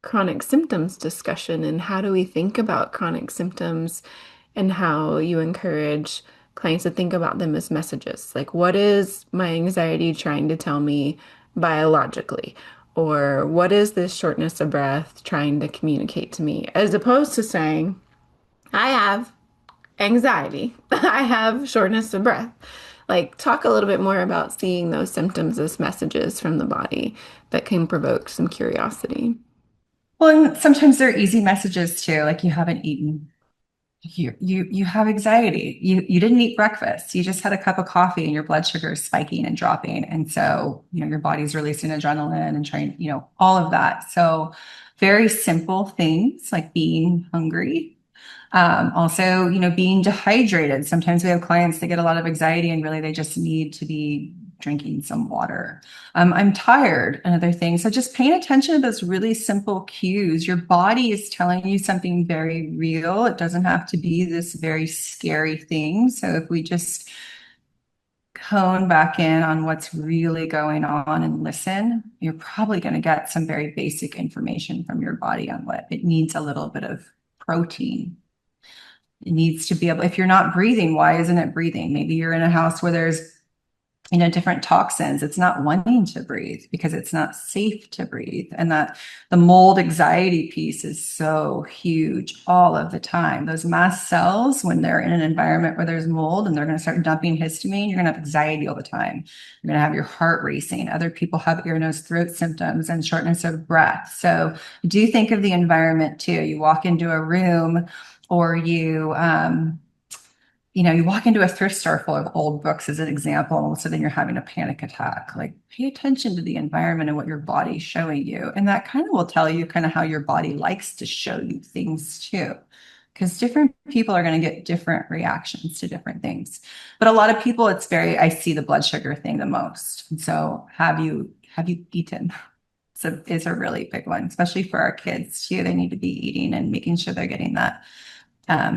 chronic symptoms discussion and how do we think about chronic symptoms and how you encourage clients to think about them as messages. Like, what is my anxiety trying to tell me biologically? Or what is this shortness of breath trying to communicate to me? As opposed to saying, I have anxiety. I have shortness of breath. Like, talk a little bit more about seeing those symptoms as messages from the body that can provoke some curiosity. Well, and sometimes they're easy messages too, like you haven't eaten. You have anxiety. You didn't eat breakfast. You just had a cup of coffee and your blood sugar is spiking and dropping. And so, your body's releasing adrenaline and trying, all of that. So very simple things like being hungry. Also, being dehydrated. Sometimes we have clients that get a lot of anxiety and really they just need to be drinking some water. I'm tired, another thing. So just paying attention to those really simple cues. Your body is telling you something very real. It doesn't have to be this very scary thing. So if we just hone back in on what's really going on and listen, you're probably going to get some very basic information from your body on what it needs a little bit of protein. It needs to be able, if you're not breathing, why isn't it breathing? Maybe you're in a house where there's, different toxins. It's not wanting to breathe because it's not safe to breathe. And that the mold anxiety piece is so huge all of the time. Those mast cells, when they're in an environment where there's mold and they're going to start dumping histamine, you're going to have anxiety all the time. You're going to have your heart racing. Other people have ear, nose, throat symptoms and shortness of breath. So do think of the environment too. You walk into a room or you walk into a thrift store full of old books as an example, and all of a sudden you're having a panic attack. Like, pay attention to the environment and what your body's showing you. And that kind of will tell you kind of how your body likes to show you things too. Because different people are going to get different reactions to different things. But a lot of people, I see the blood sugar thing the most. And so have you eaten? So it's a really big one, especially for our kids too. They need to be eating and making sure they're getting that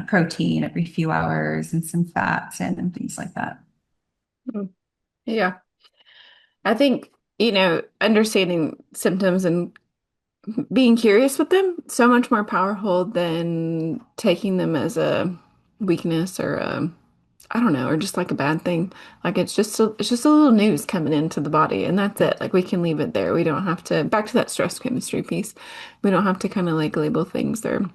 protein every few hours and some fats and things like that. Mm. Yeah. I think, understanding symptoms and being curious with them, so much more powerful than taking them as a weakness or I don't know, or just like a bad thing. Like it's just a little news coming into the body and that's it. Like we can leave it there. We don't have to, back to that stress chemistry piece. We don't have to kind of like label things or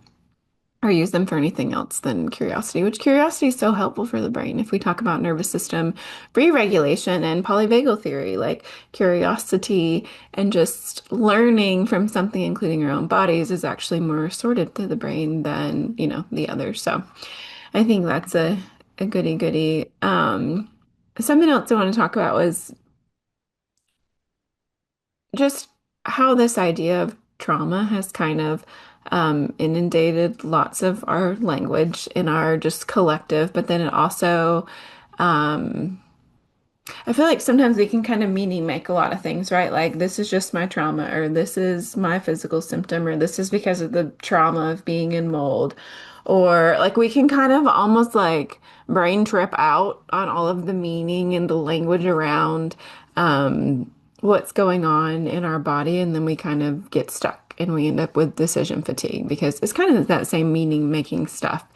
use them for anything else than curiosity, which curiosity is so helpful for the brain. If we talk about nervous system re-regulation and polyvagal theory, like curiosity and just learning from something, including your own bodies, is actually more restorative to the brain than, the others. So I think that's a goody goody. Something else I want to talk about was just how this idea of trauma has kind of inundated lots of our language in our just collective, but then it also, um, I feel like sometimes we can kind of meaning make a lot of things, right? Like this is just my trauma, or this is my physical symptom, or this is because of the trauma of being in mold, or like we can kind of almost like brain trip out on all of the meaning and the language around what's going on in our body, and then we kind of get stuck and we end up with decision fatigue because it's kind of that same meaning making stuff.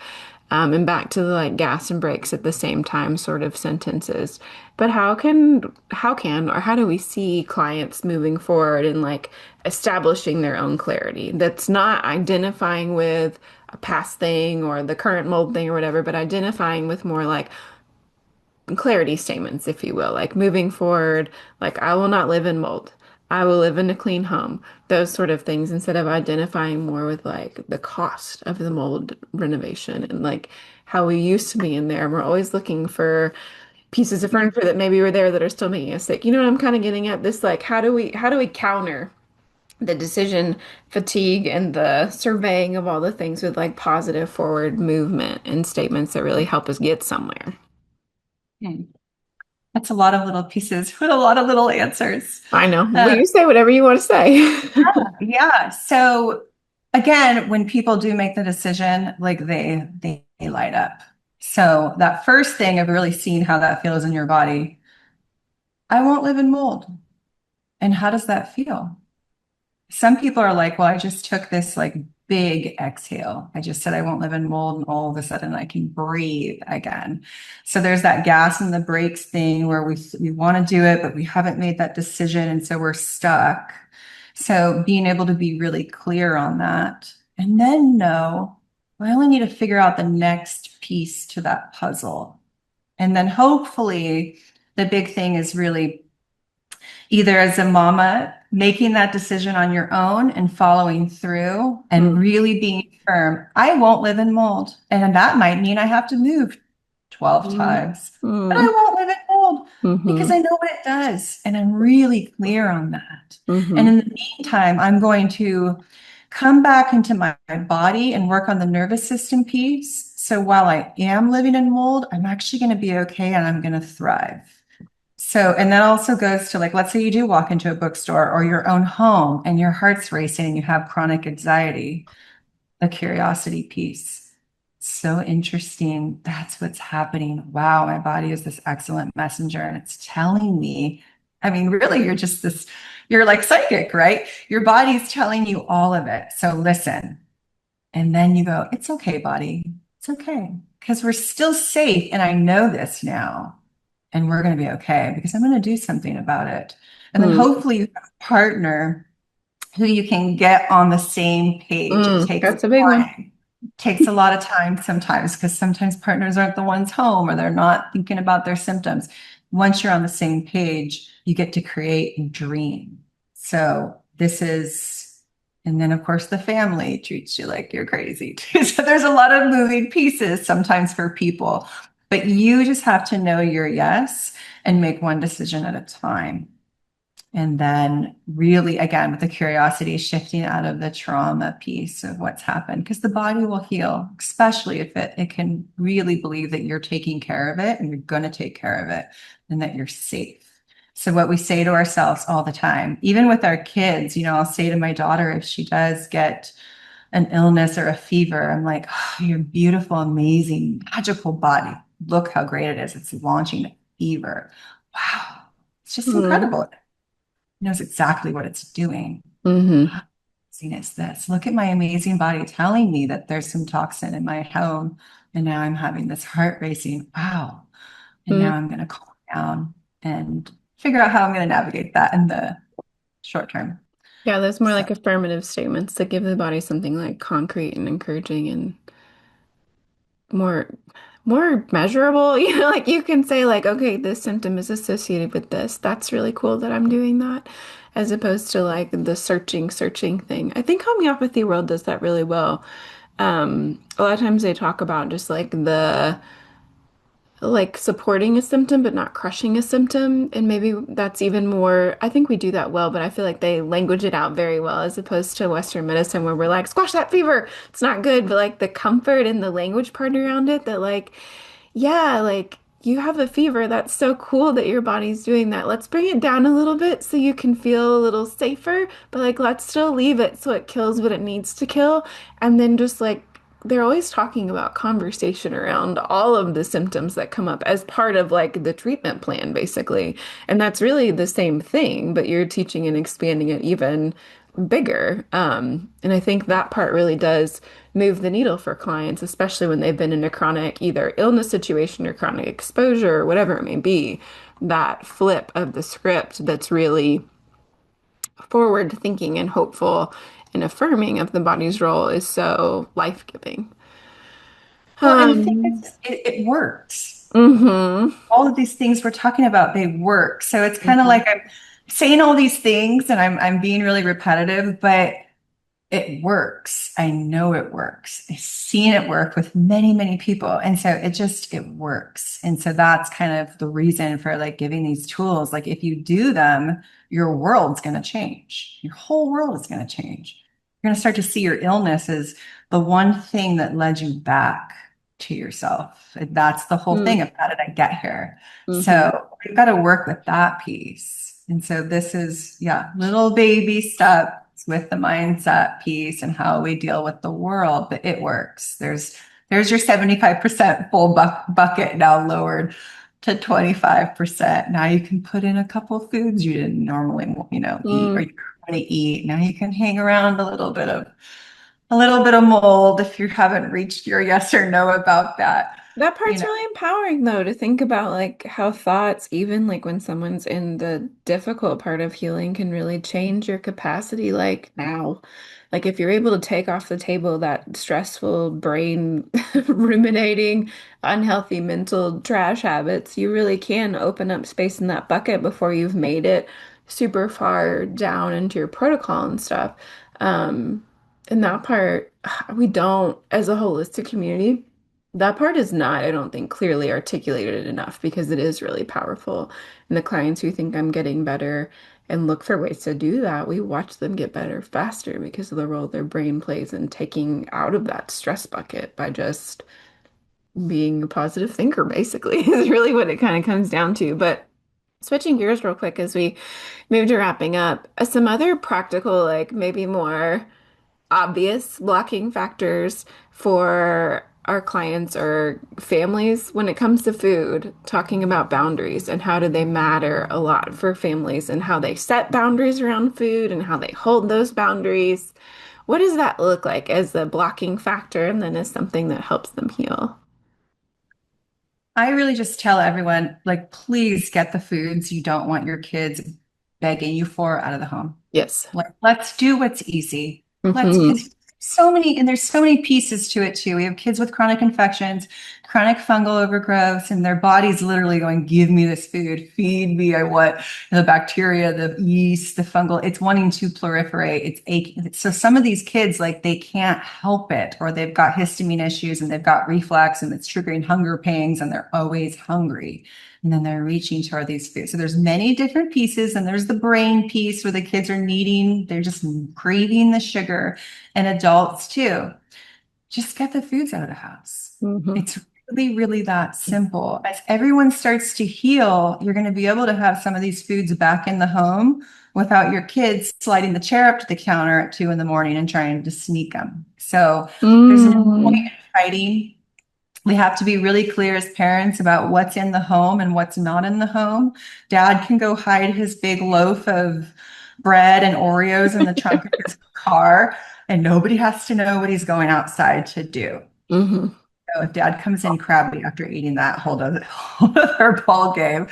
And back to the like gas and brakes at the same time sort of sentences. But or how do we see clients moving forward and like establishing their own clarity that's not identifying with a past thing or the current mold thing or whatever, but identifying with more like clarity statements, if you will, like moving forward, like I will not live in mold. I will live in a clean home. Those sort of things instead of identifying more with like the cost of the mold renovation and like how we used to be in there. We're always looking for pieces of furniture that maybe were there that are still making us sick. You know what I'm kind of getting at? This like how do we counter the decision fatigue and the surveying of all the things with like positive forward movement and statements that really help us get somewhere. Hmm. That's a lot of little pieces with a lot of little answers. I know. Well, Uh, you say whatever you want to say. yeah. So again, when people do make the decision, like they light up. So that first thing of really seeing how that feels in your body, I won't live in mold. And how does that feel? Some people are like, well, I just took this like big exhale. I just said I won't live in mold, and all of a sudden I can breathe again. So there's that gas and the brakes thing where we want to do it, but we haven't made that decision, and so we're stuck. So being able to be really clear on that, and then know, I only need to figure out the next piece to that puzzle. And then hopefully the big thing is really either as a mama, making that decision on your own and following through and Mm, really being firm. I won't live in mold. And that might mean I have to move 12 mm, times, but I mm, won't live in mold because mm-hmm, I know what it does. And I'm really clear on that. And mm-hmm, in the meantime, I'm going to come back into my body and work on the nervous system piece. So while I am living in mold, I'm actually going to be okay and I'm going to thrive. So, and that also goes to like, let's say you do walk into a bookstore or your own home and your heart's racing and you have chronic anxiety, the curiosity piece. So interesting. That's what's happening. Wow, my body is this excellent messenger and it's telling me, I mean, really, you're like psychic, right? Your body's telling you all of it. So listen. And then you go, it's okay, body. It's okay. Because we're still safe. And I know this now. And we're going to be okay because I'm going to do something about it. And then mm, hopefully you have a partner who you can get on the same page. It mm. takes That's a big one. time. Takes a lot of time sometimes because sometimes partners aren't the ones home or they're not thinking about their symptoms. Once you're on the same page, you get to create and dream. So this is, and then of course the family treats you like you're crazy too. So there's a lot of moving pieces sometimes for people, but you just have to know your yes and make one decision at a time. And then really, again, with the curiosity, shifting out of the trauma piece of what's happened, because the body will heal, especially if it can really believe that you're taking care of it and you're going to take care of it and that you're safe. So what we say to ourselves all the time, even with our kids, I'll say to my daughter, if she does get an illness or a fever, I'm like, oh, your beautiful, amazing, magical body. Look how great it is. It's launching a fever. Wow. It's just Mm, incredible knows exactly what it's doing. mm-hmm, How amazing is this? Look at my amazing body telling me that there's some toxin in my home. And now I'm having this heart racing. Wow. And now mm. I'm going to calm down and figure out how I'm going to navigate that in the short term. Yeah, there's more So, like affirmative statements that give the body something like concrete and encouraging and more more measurable. You know, like you can say like, okay, this symptom is associated with this. That's really cool that I'm doing that, as opposed to like the searching thing. I think homeopathy world does that really well. A lot of times they talk about just like supporting a symptom but not crushing a symptom, and maybe that's even more, I think we do that well, but I feel like they language it out very well as opposed to Western medicine where we're like squash that fever, it's not good, but like the comfort and the language part around it, that like yeah, like you have a fever. That's so cool that your body's doing that. Let's bring it down a little bit so you can feel a little safer, but like let's still leave it so it kills what it needs to kill. And then just like they're always talking about conversation around all of the symptoms that come up as part of like the treatment plan, basically. And that's really the same thing, but you're teaching and expanding it even bigger. And I think that part really does move the needle for clients, especially when they've been in a chronic either illness situation or chronic exposure or whatever it may be. That flip of the script that's really forward thinking and hopeful and affirming of the body's role is so life-giving. Well, and the thing Um, is, it works. mm-hmm, All of these things we're talking about, they work. So it's kind of mm-hmm, like I'm saying all these things and I'm being really repetitive, but it works. I know it works. I've seen it work with many, many people. And so it works. And so that's kind of the reason for like giving these tools. Like if you do them, your world's going to change. Your whole world is going to change. You're going to start to see your illness as the one thing that led you back to yourself. That's the whole thing of how did I get here? mm-hmm, So we've got to work with that piece. And so this is, yeah, little baby steps with the mindset piece and how we deal with the world, but it works. There's your 75% full bucket now lowered to 25%. Now you can put in a couple foods you didn't normally, eat or mm. you want to eat. Now you can hang around a little bit of mold if you haven't reached your yes or no about that. That You part's know, really empowering though, to think about like how thoughts, even like when someone's in the difficult part of healing, can really change your capacity like now. Like if you're able to take off the table that stressful brain ruminating, unhealthy mental trash habits, you really can open up space in that bucket before you've made it super far down into your protocol and stuff. Um, and that part, we don't, as a holistic community. That part is not, I don't think, clearly articulated enough because it is really powerful. And the clients who think I'm getting better and look for ways to do that, we watch them get better faster because of the role their brain plays in taking out of that stress bucket by just being a positive thinker, basically, is really what it kind of comes down to. But switching gears real quick as we move to wrapping up, some other practical, like maybe more obvious blocking factors for our clients or families when it comes to food, talking about boundaries and how do they matter a lot for families and how they set boundaries around food and how they hold those boundaries. What does that look like as a blocking factor and then as something that helps them heal? I really just tell everyone, like, please get the foods you don't want your kids begging you for out of the home. Yes. Like, let's do what's easy. Let's, Hmm. because so many, and there's so many pieces to it too. We have kids with chronic infections, chronic fungal overgrowths, and their body's literally going, give me this food, feed me. I want the bacteria, the yeast, the fungal. It's wanting to proliferate. It's aching. So some of these kids, like, they can't help it, or they've got histamine issues and they've got reflux and it's triggering hunger pangs and they're always hungry. And then they're reaching toward these foods. So there's many different pieces, and there's the brain piece where the kids are needing, they're just craving the sugar, and adults too. Just get the foods out of the house. Hmm. It's really, really that simple. As everyone starts to heal, you're going to be able to have some of these foods back in the home without your kids sliding the chair up to the counter at 2 in the morning and trying to sneak them. So there's no point Mm. in fighting. We have to be really clear as parents about what's in the home and what's not in the home. Dad can go hide his big loaf of bread and Oreos in the trunk of his car, and nobody has to know what he's going outside to do. Hmm. So if dad comes in crabby after eating that, hold of our ball game.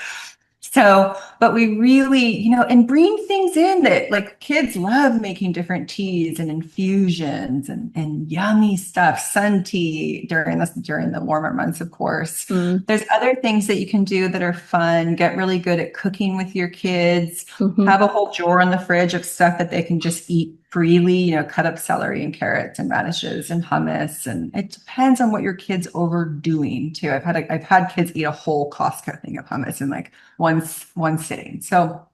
So, but we really, and bring things in that like kids love making different teas and infusions and yummy stuff, sun tea during the warmer months, of course. Mm. There's other things that you can do that are fun. Get really good at cooking with your kids. Hmm. Have a whole drawer in the fridge of stuff that they can just eat freely, cut up celery and carrots and radishes and hummus. And it depends on what your kid's overdoing too. I've had kids eat a whole Costco thing of hummus in like one sitting. So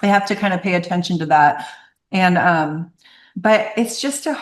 we have to kind of pay attention to that. And but it's a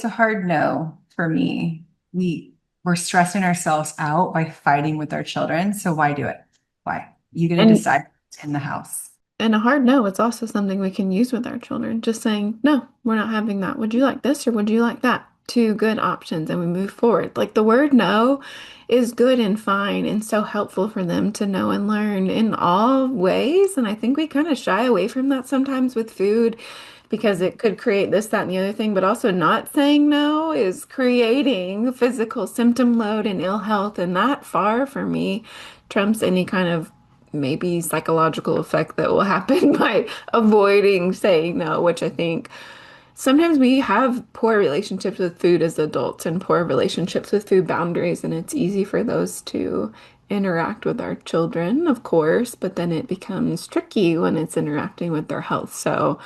hard no for me. We're stressing ourselves out by fighting with our children. So why do it? Why? You get to And decide what's in the house. And a hard no, it's also something we can use with our children. Just saying, no, we're not having that. Would you like this or would you like that? Two good options, and we move forward. Like the word no is good and fine and so helpful for them to know and learn in all ways. And I think we kind of shy away from that sometimes with food because it could create this, that, and the other thing, but also not saying no is creating physical symptom load and ill health. And that far for me trumps any kind of maybe psychological effect that will happen by avoiding saying no, which I think sometimes we have poor relationships with food as adults and poor relationships with food boundaries, and it's easy for those to interact with our children, of course, but then it becomes tricky when it's interacting with their health. So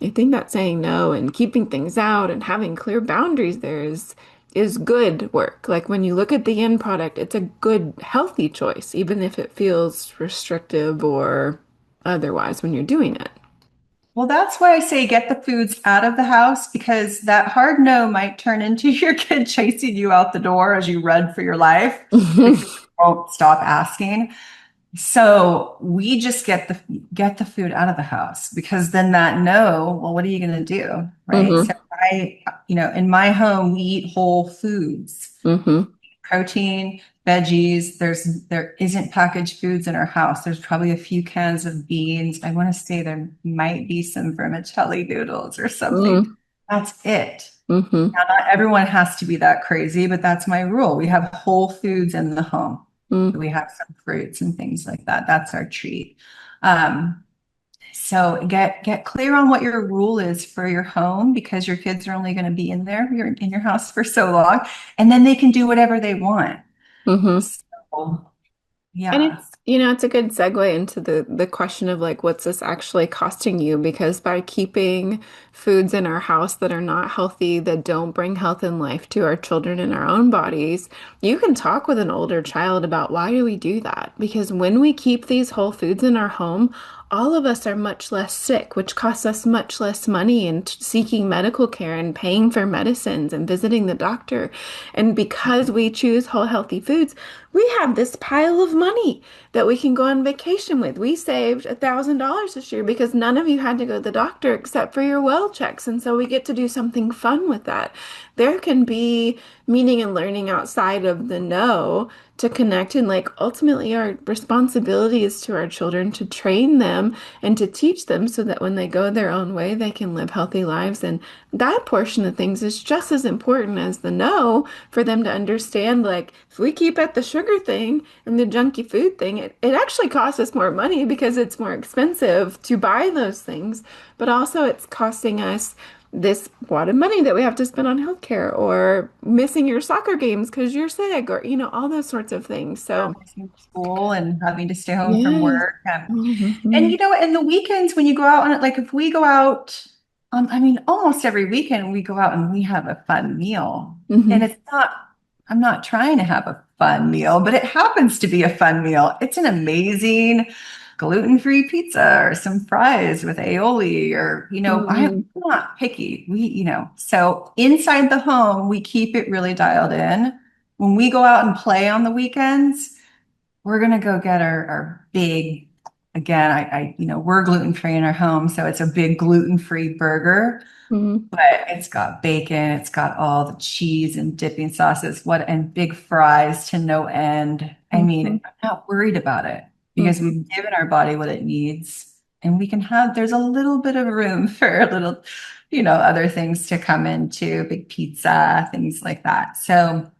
I think that saying no and keeping things out and having clear boundaries there is good work. Like when you look at the end product, it's a good, healthy choice, even if it feels restrictive or otherwise when you're doing it. Well, that's why I say get the foods out of the house because that hard no might turn into your kid chasing you out the door as you run for your life because you won't stop asking. So we just get the food out of the house because then that no, well, what are you going to do? Right. So Hmm. in my home, we eat whole foods, Hmm. protein, veggies. There isn't packaged foods in our house. There's probably a few cans of beans. I want to say there might be some vermicelli noodles or something. Hmm. That's it. Hmm. Now, not everyone has to be that crazy, but that's my rule. We have whole foods in the home. Hmm. We have some fruits and things like that. That's our treat. Um, so get clear on what your rule is for your home because your kids are only going to be in there, you're in your house for so long, and then they can do whatever they want. Hmm. So And yeah. it's a good segue into the question of like, what's this actually costing you? Because by keeping foods in our house that are not healthy, that don't bring health and life to our children in our own bodies, you can talk with an older child about why do we do that? Because when we keep these whole foods in our home, all of us are much less sick, which costs us much less money in seeking medical care and paying for medicines and visiting the doctor. And because we choose whole healthy foods, we have this pile of money that we can go on vacation with. We saved $1,000 this year because none of you had to go to the doctor except for your well checks. And so we get to do something fun with that. There can be meaning and learning outside of the no to connect. And like ultimately, our responsibility is to our children to train them and to teach them so that when they go their own way, they can live healthy lives. And that portion of things is just as important as the no for them to understand like if we keep at the sugar thing and the junky food thing, it actually costs us more money because it's more expensive to buy those things, but also it's costing us this wad of money that we have to spend on healthcare or missing your soccer games because you're sick or all those sorts of things. So Missing school and having to stay home from yeah. work. And Hmm. in the weekends when you go out on it, like if we go out, I mean, almost every weekend we go out and we have a fun meal. And Hmm. I'm not trying to have a fun meal, but it happens to be a fun meal. It's an amazing gluten-free pizza or some fries with aioli or, I'm Hmm. not picky. So inside the home, we keep it really dialed in. When we go out and play on the weekends, we're gonna go get our big, again, we're gluten-free in our home, so it's a big gluten-free burger, Hmm. but it's got bacon, it's got all the cheese and dipping sauces, and big fries to no end. I mean, Hmm. I'm not worried about it because Hmm. we've given our body what it needs, and there's a little bit of room for a little, other things to come into, big pizza, things like that. So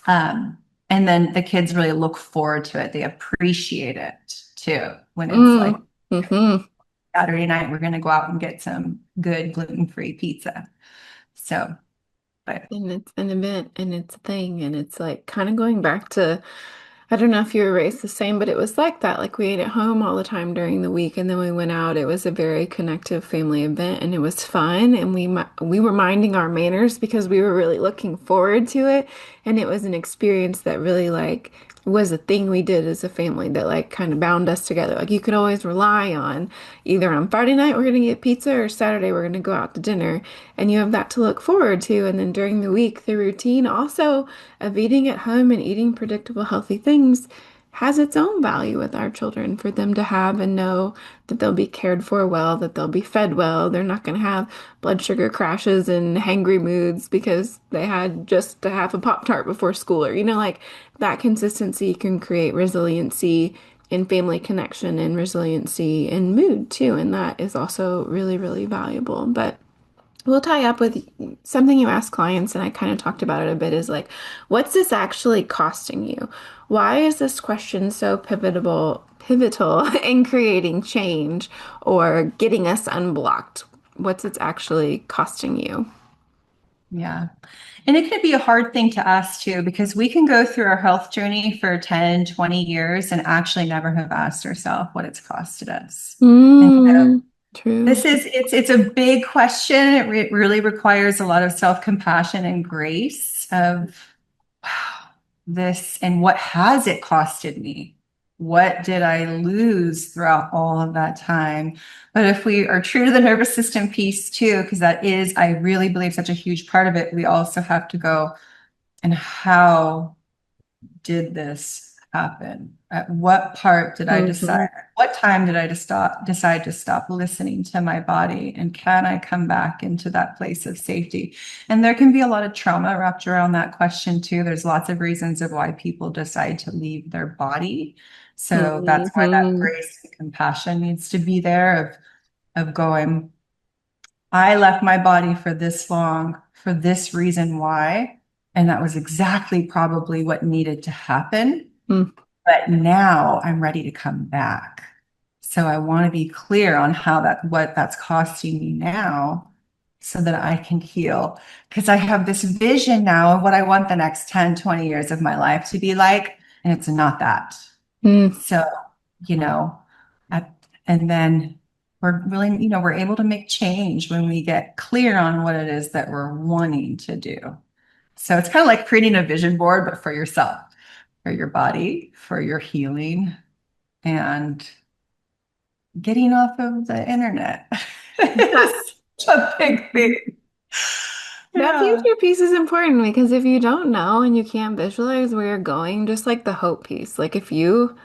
um, and then the kids really look forward to it. They appreciate it too. When it's like Hmm. Hmm. Saturday night, we're going to go out and get some good gluten-free pizza. So, but And it's an event and it's a thing. And it's like kind of going back to, I don't know if you were raised the same, but it was like that. Like we ate at home all the time during the week and then we went out. It was a very connective family event and it was fun. And we were minding our manners because we were really looking forward to it. And it was an experience that really like was a thing we did as a family that like kind of bound us together. Like you could always rely on either on Friday night we're going to get pizza or Saturday we're going to go out to dinner and you have that to look forward to. And then during the week, the routine also of eating at home and eating predictable, healthy things has its own value with our children for them to have and know that they'll be cared for well, that they'll be fed well. They're not going to have blood sugar crashes and hangry moods because they had just a half a Pop-Tart before school or, like that consistency can create resiliency in family connection and resiliency and mood too. And that is also really, really valuable. But we'll tie up with something you ask clients, and I kind of talked about it a bit, is like, what's this actually costing you? Why is this question so pivotal in creating change or getting us unblocked? What's it's actually costing you? Yeah. And it can be a hard thing to ask too, because we can go through our health journey for 10, 20 years and actually never have asked ourselves what it's costed us. And Mm, true. it's a big question. It really requires a lot of self-compassion and grace of, wow, this, and what has it costed me? What did I lose throughout all of that time? But if we are true to the nervous system piece too, because that is, I really believe, such a huge part of it, we also have to go, and how did this happen? At what part did I decide? Hmm. What time did I decide to stop listening to my body? And can I come back into that place of safety? And there can be a lot of trauma wrapped around that question too. There's lots of reasons of why people decide to leave their body. So that's why that Hmm. grace and compassion needs to be there of going, I left my body for this long, for this reason why. And that was exactly probably what needed to happen. But now I'm ready to come back. So I want to be clear on what that's costing me now so that I can heal. Because I have this vision now of what I want the next 10, 20 years of my life to be like, and it's not that. Hmm. So, you know, I- and then we're able to make change when we get clear on what it is that we're wanting to do. So it's kind of like creating a vision board, but for yourself, for your body, for your healing, and getting off of the internet. It's a big thing. That Yeah. future piece is important because if you don't know and you can't visualize where you're going, just like the hope piece, like if you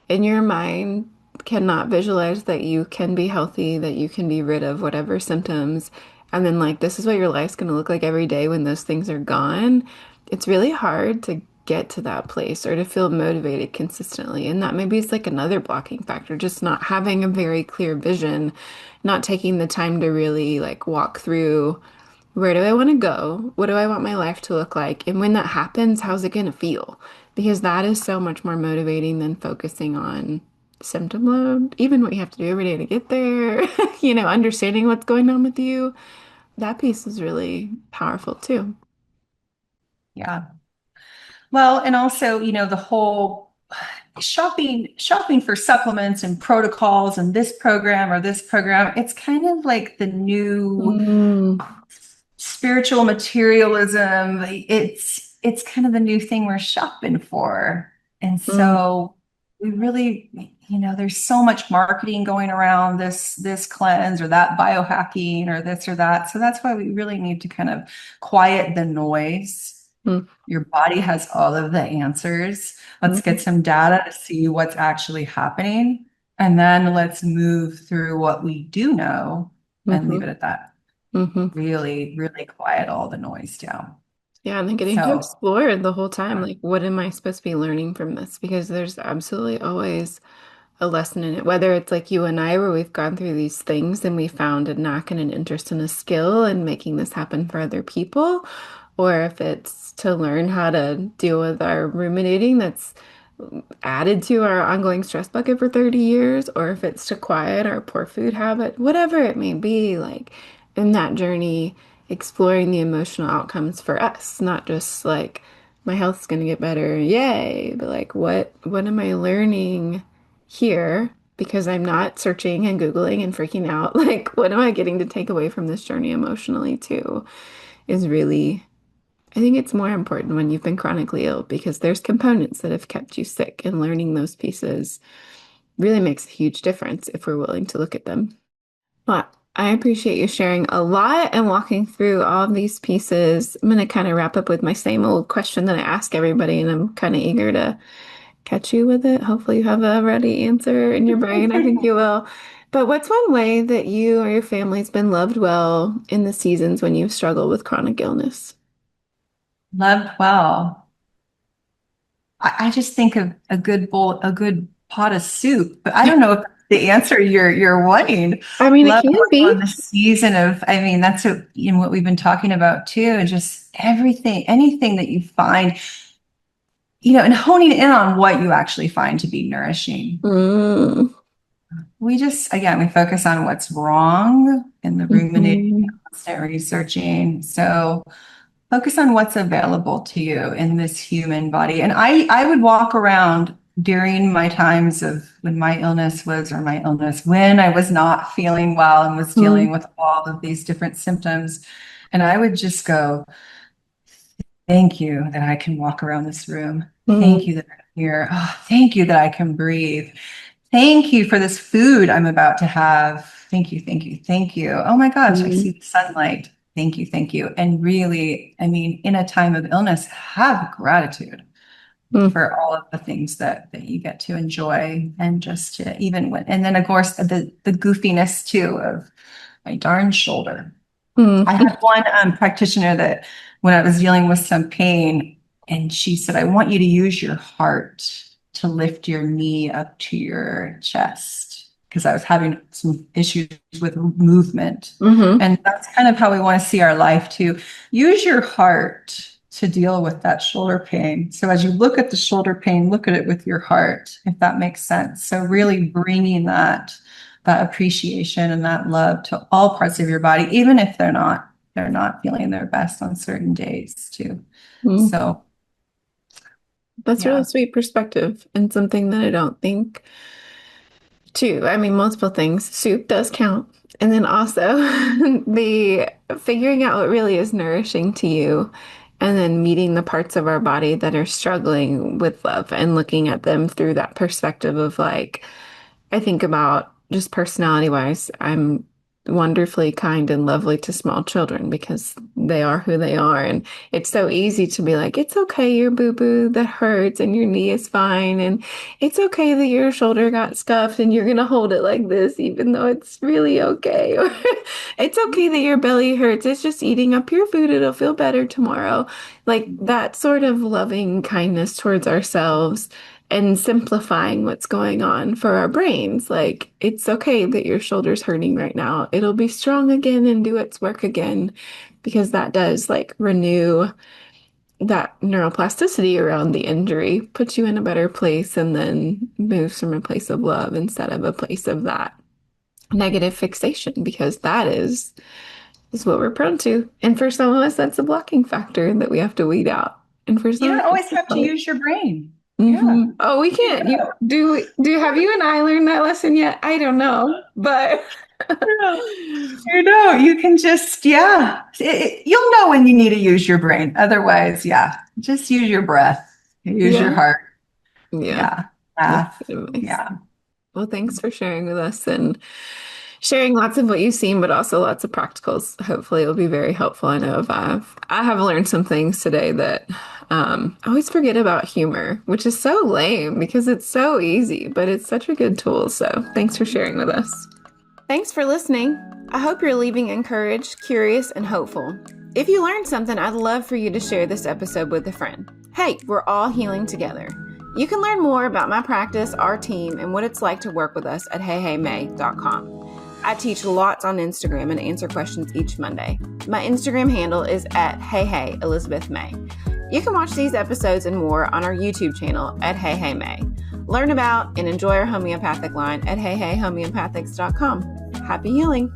in your mind cannot visualize that you can be healthy, that you can be rid of whatever symptoms, and then like this is what your life's going to look like every day when those things are gone, it's really hard to get to that place or to feel motivated consistently. And that maybe is like another blocking factor, just not having a very clear vision, not taking the time to really like walk through. Where do I want to go? What do I want my life to look like? And when that happens, how's it going to feel? Because that is so much more motivating than focusing on symptom load, even what you have to do every day to get there, understanding what's going on with you. That piece is really powerful too. Yeah. Well, and also, the whole shopping for supplements and protocols and this program or this program, it's kind of like the new Mm, spiritual materialism. It's kind of the new thing we're shopping for. And mm, so we really, there's so much marketing going around this cleanse or that biohacking or this or that. So that's why we really need to kind of quiet the noise. mm, Your body has all of the answers. Let's mm, get some data to see what's actually happening. And then let's move through what we do know and leave mm-hmm, it at that. mm-hmm. Really, really quiet all the noise down. Yeah, and then getting to So, explore the whole time, yeah. like, what am I supposed to be learning from this? Because there's absolutely always a lesson in it, whether it's like you and I, where we've gone through these things and we found a knack and an interest and a skill in making this happen for other people, or if it's to learn how to deal with our ruminating that's added to our ongoing stress bucket for 30 years, or if it's to quiet our poor food habit, whatever it may be, like in that journey, exploring the emotional outcomes for us, not just like my health's gonna get better, yay, but like what am I learning here? Because I'm not searching and Googling and freaking out. Like, what am I getting to take away from this journey emotionally too? Is really, I think it's more important when you've been chronically ill because there's components that have kept you sick, and learning those pieces really makes a huge difference if we're willing to look at them. But I appreciate you sharing a lot and walking through all of these pieces. I'm going to kind of wrap up with my same old question that I ask everybody, and I'm kind of eager to catch you with it. Hopefully, you have a ready answer in your brain. I think you will. But what's one way that you or your family's been loved well in the seasons when you've struggled with chronic illness? Loved well. I just think of a good bowl, a good pot of soup. But I don't know if that's the answer you're wanting. I mean, it Love can going on be. the season of, I mean, that's what, what we've been talking about too, and just everything, anything that you find, and honing in on what you actually find to be nourishing. Mm, We just, again, we focus on what's wrong in the ruminating, mhm, constant researching. So focus on what's available to you in this human body. And I would walk around during my times of when my illness was, or my illness, when I was not feeling well and was dealing mm, with all of these different symptoms. And I would just go, thank you that I can walk around this room. Thank mm, you that I'm here. Oh, thank you that I can breathe. Thank you for this food I'm about to have. Thank you, thank you, thank you. Oh my gosh, I see mm, the sunlight. Thank you, thank you. And really, I mean, in a time of illness, have gratitude mm, for all of the things that you get to enjoy, and just to even when, and then of course the goofiness too of my darn shoulder. I mm, had one practitioner that when I was dealing with some pain, and she said, I want you to use your heart to lift your knee up to your chest, because I was having some issues with movement. mhm, And that's kind of how we want to see our life too. Use your heart to deal with that shoulder pain. So as you look at the shoulder pain, look at it with your heart, if that makes sense. So really bringing that appreciation and that love to all parts of your body, even if they're not feeling their best on certain days too. mm. So That's really yeah. sweet perspective and something that I don't think too. I mean, multiple things. Soup does count. And then also the figuring out what really is nourishing to you and then meeting the parts of our body that are struggling with love and looking at them through that perspective of like, I think about just personality wise, I'm wonderfully kind and lovely to small children because they are who they are. And it's so easy to be like, it's okay, your boo-boo that hurts and your knee is fine. And it's okay that your shoulder got scuffed and you're gonna hold it like this, even though it's really okay. Or it's okay that your belly hurts. It's just eating up your food. It'll feel better tomorrow. Like that sort of loving kindness towards ourselves and simplifying what's going on for our brains. Like, it's okay that your shoulder's hurting right now. It'll be strong again and do its work again because that does like renew that neuroplasticity around the injury, puts you in a better place, and then moves from a place of love instead of a place of that negative fixation because that is what we're prone to. And for some of us, that's a blocking factor that we have to weed out. And for You some don't of us, always it's have to like, use your brain. Yeah. hmm. Oh, we You can't. You know. do have you and I learned that lesson yet? I don't know, but Yeah. You can just, yeah, you'll know when you need to use your brain. Otherwise, yeah, just use your breath, use your yeah, heart. yeah, Yeah, that's laugh. good advice. Yeah. Well, thanks for sharing with us and sharing lots of what you've seen, but also lots of practicals. Hopefully, it'll be very helpful. I know I have learned some things today that I always forget about humor, which is so lame because it's so easy, but it's such a good tool. So, thanks for sharing with us. Thanks for listening. I hope you're leaving encouraged, curious, and hopeful. If you learned something, I'd love for you to share this episode with a friend. Hey, we're all healing together. You can learn more about my practice, our team, and what it's like to work with us at heyheymay.com. I teach lots on Instagram and answer questions each Monday. My Instagram handle is at heyheylizabethmay. You can watch these episodes and more on our YouTube channel at Hey Hey May. Learn about and enjoy our homeopathic line at heyheyhomeopathics.com. Happy healing!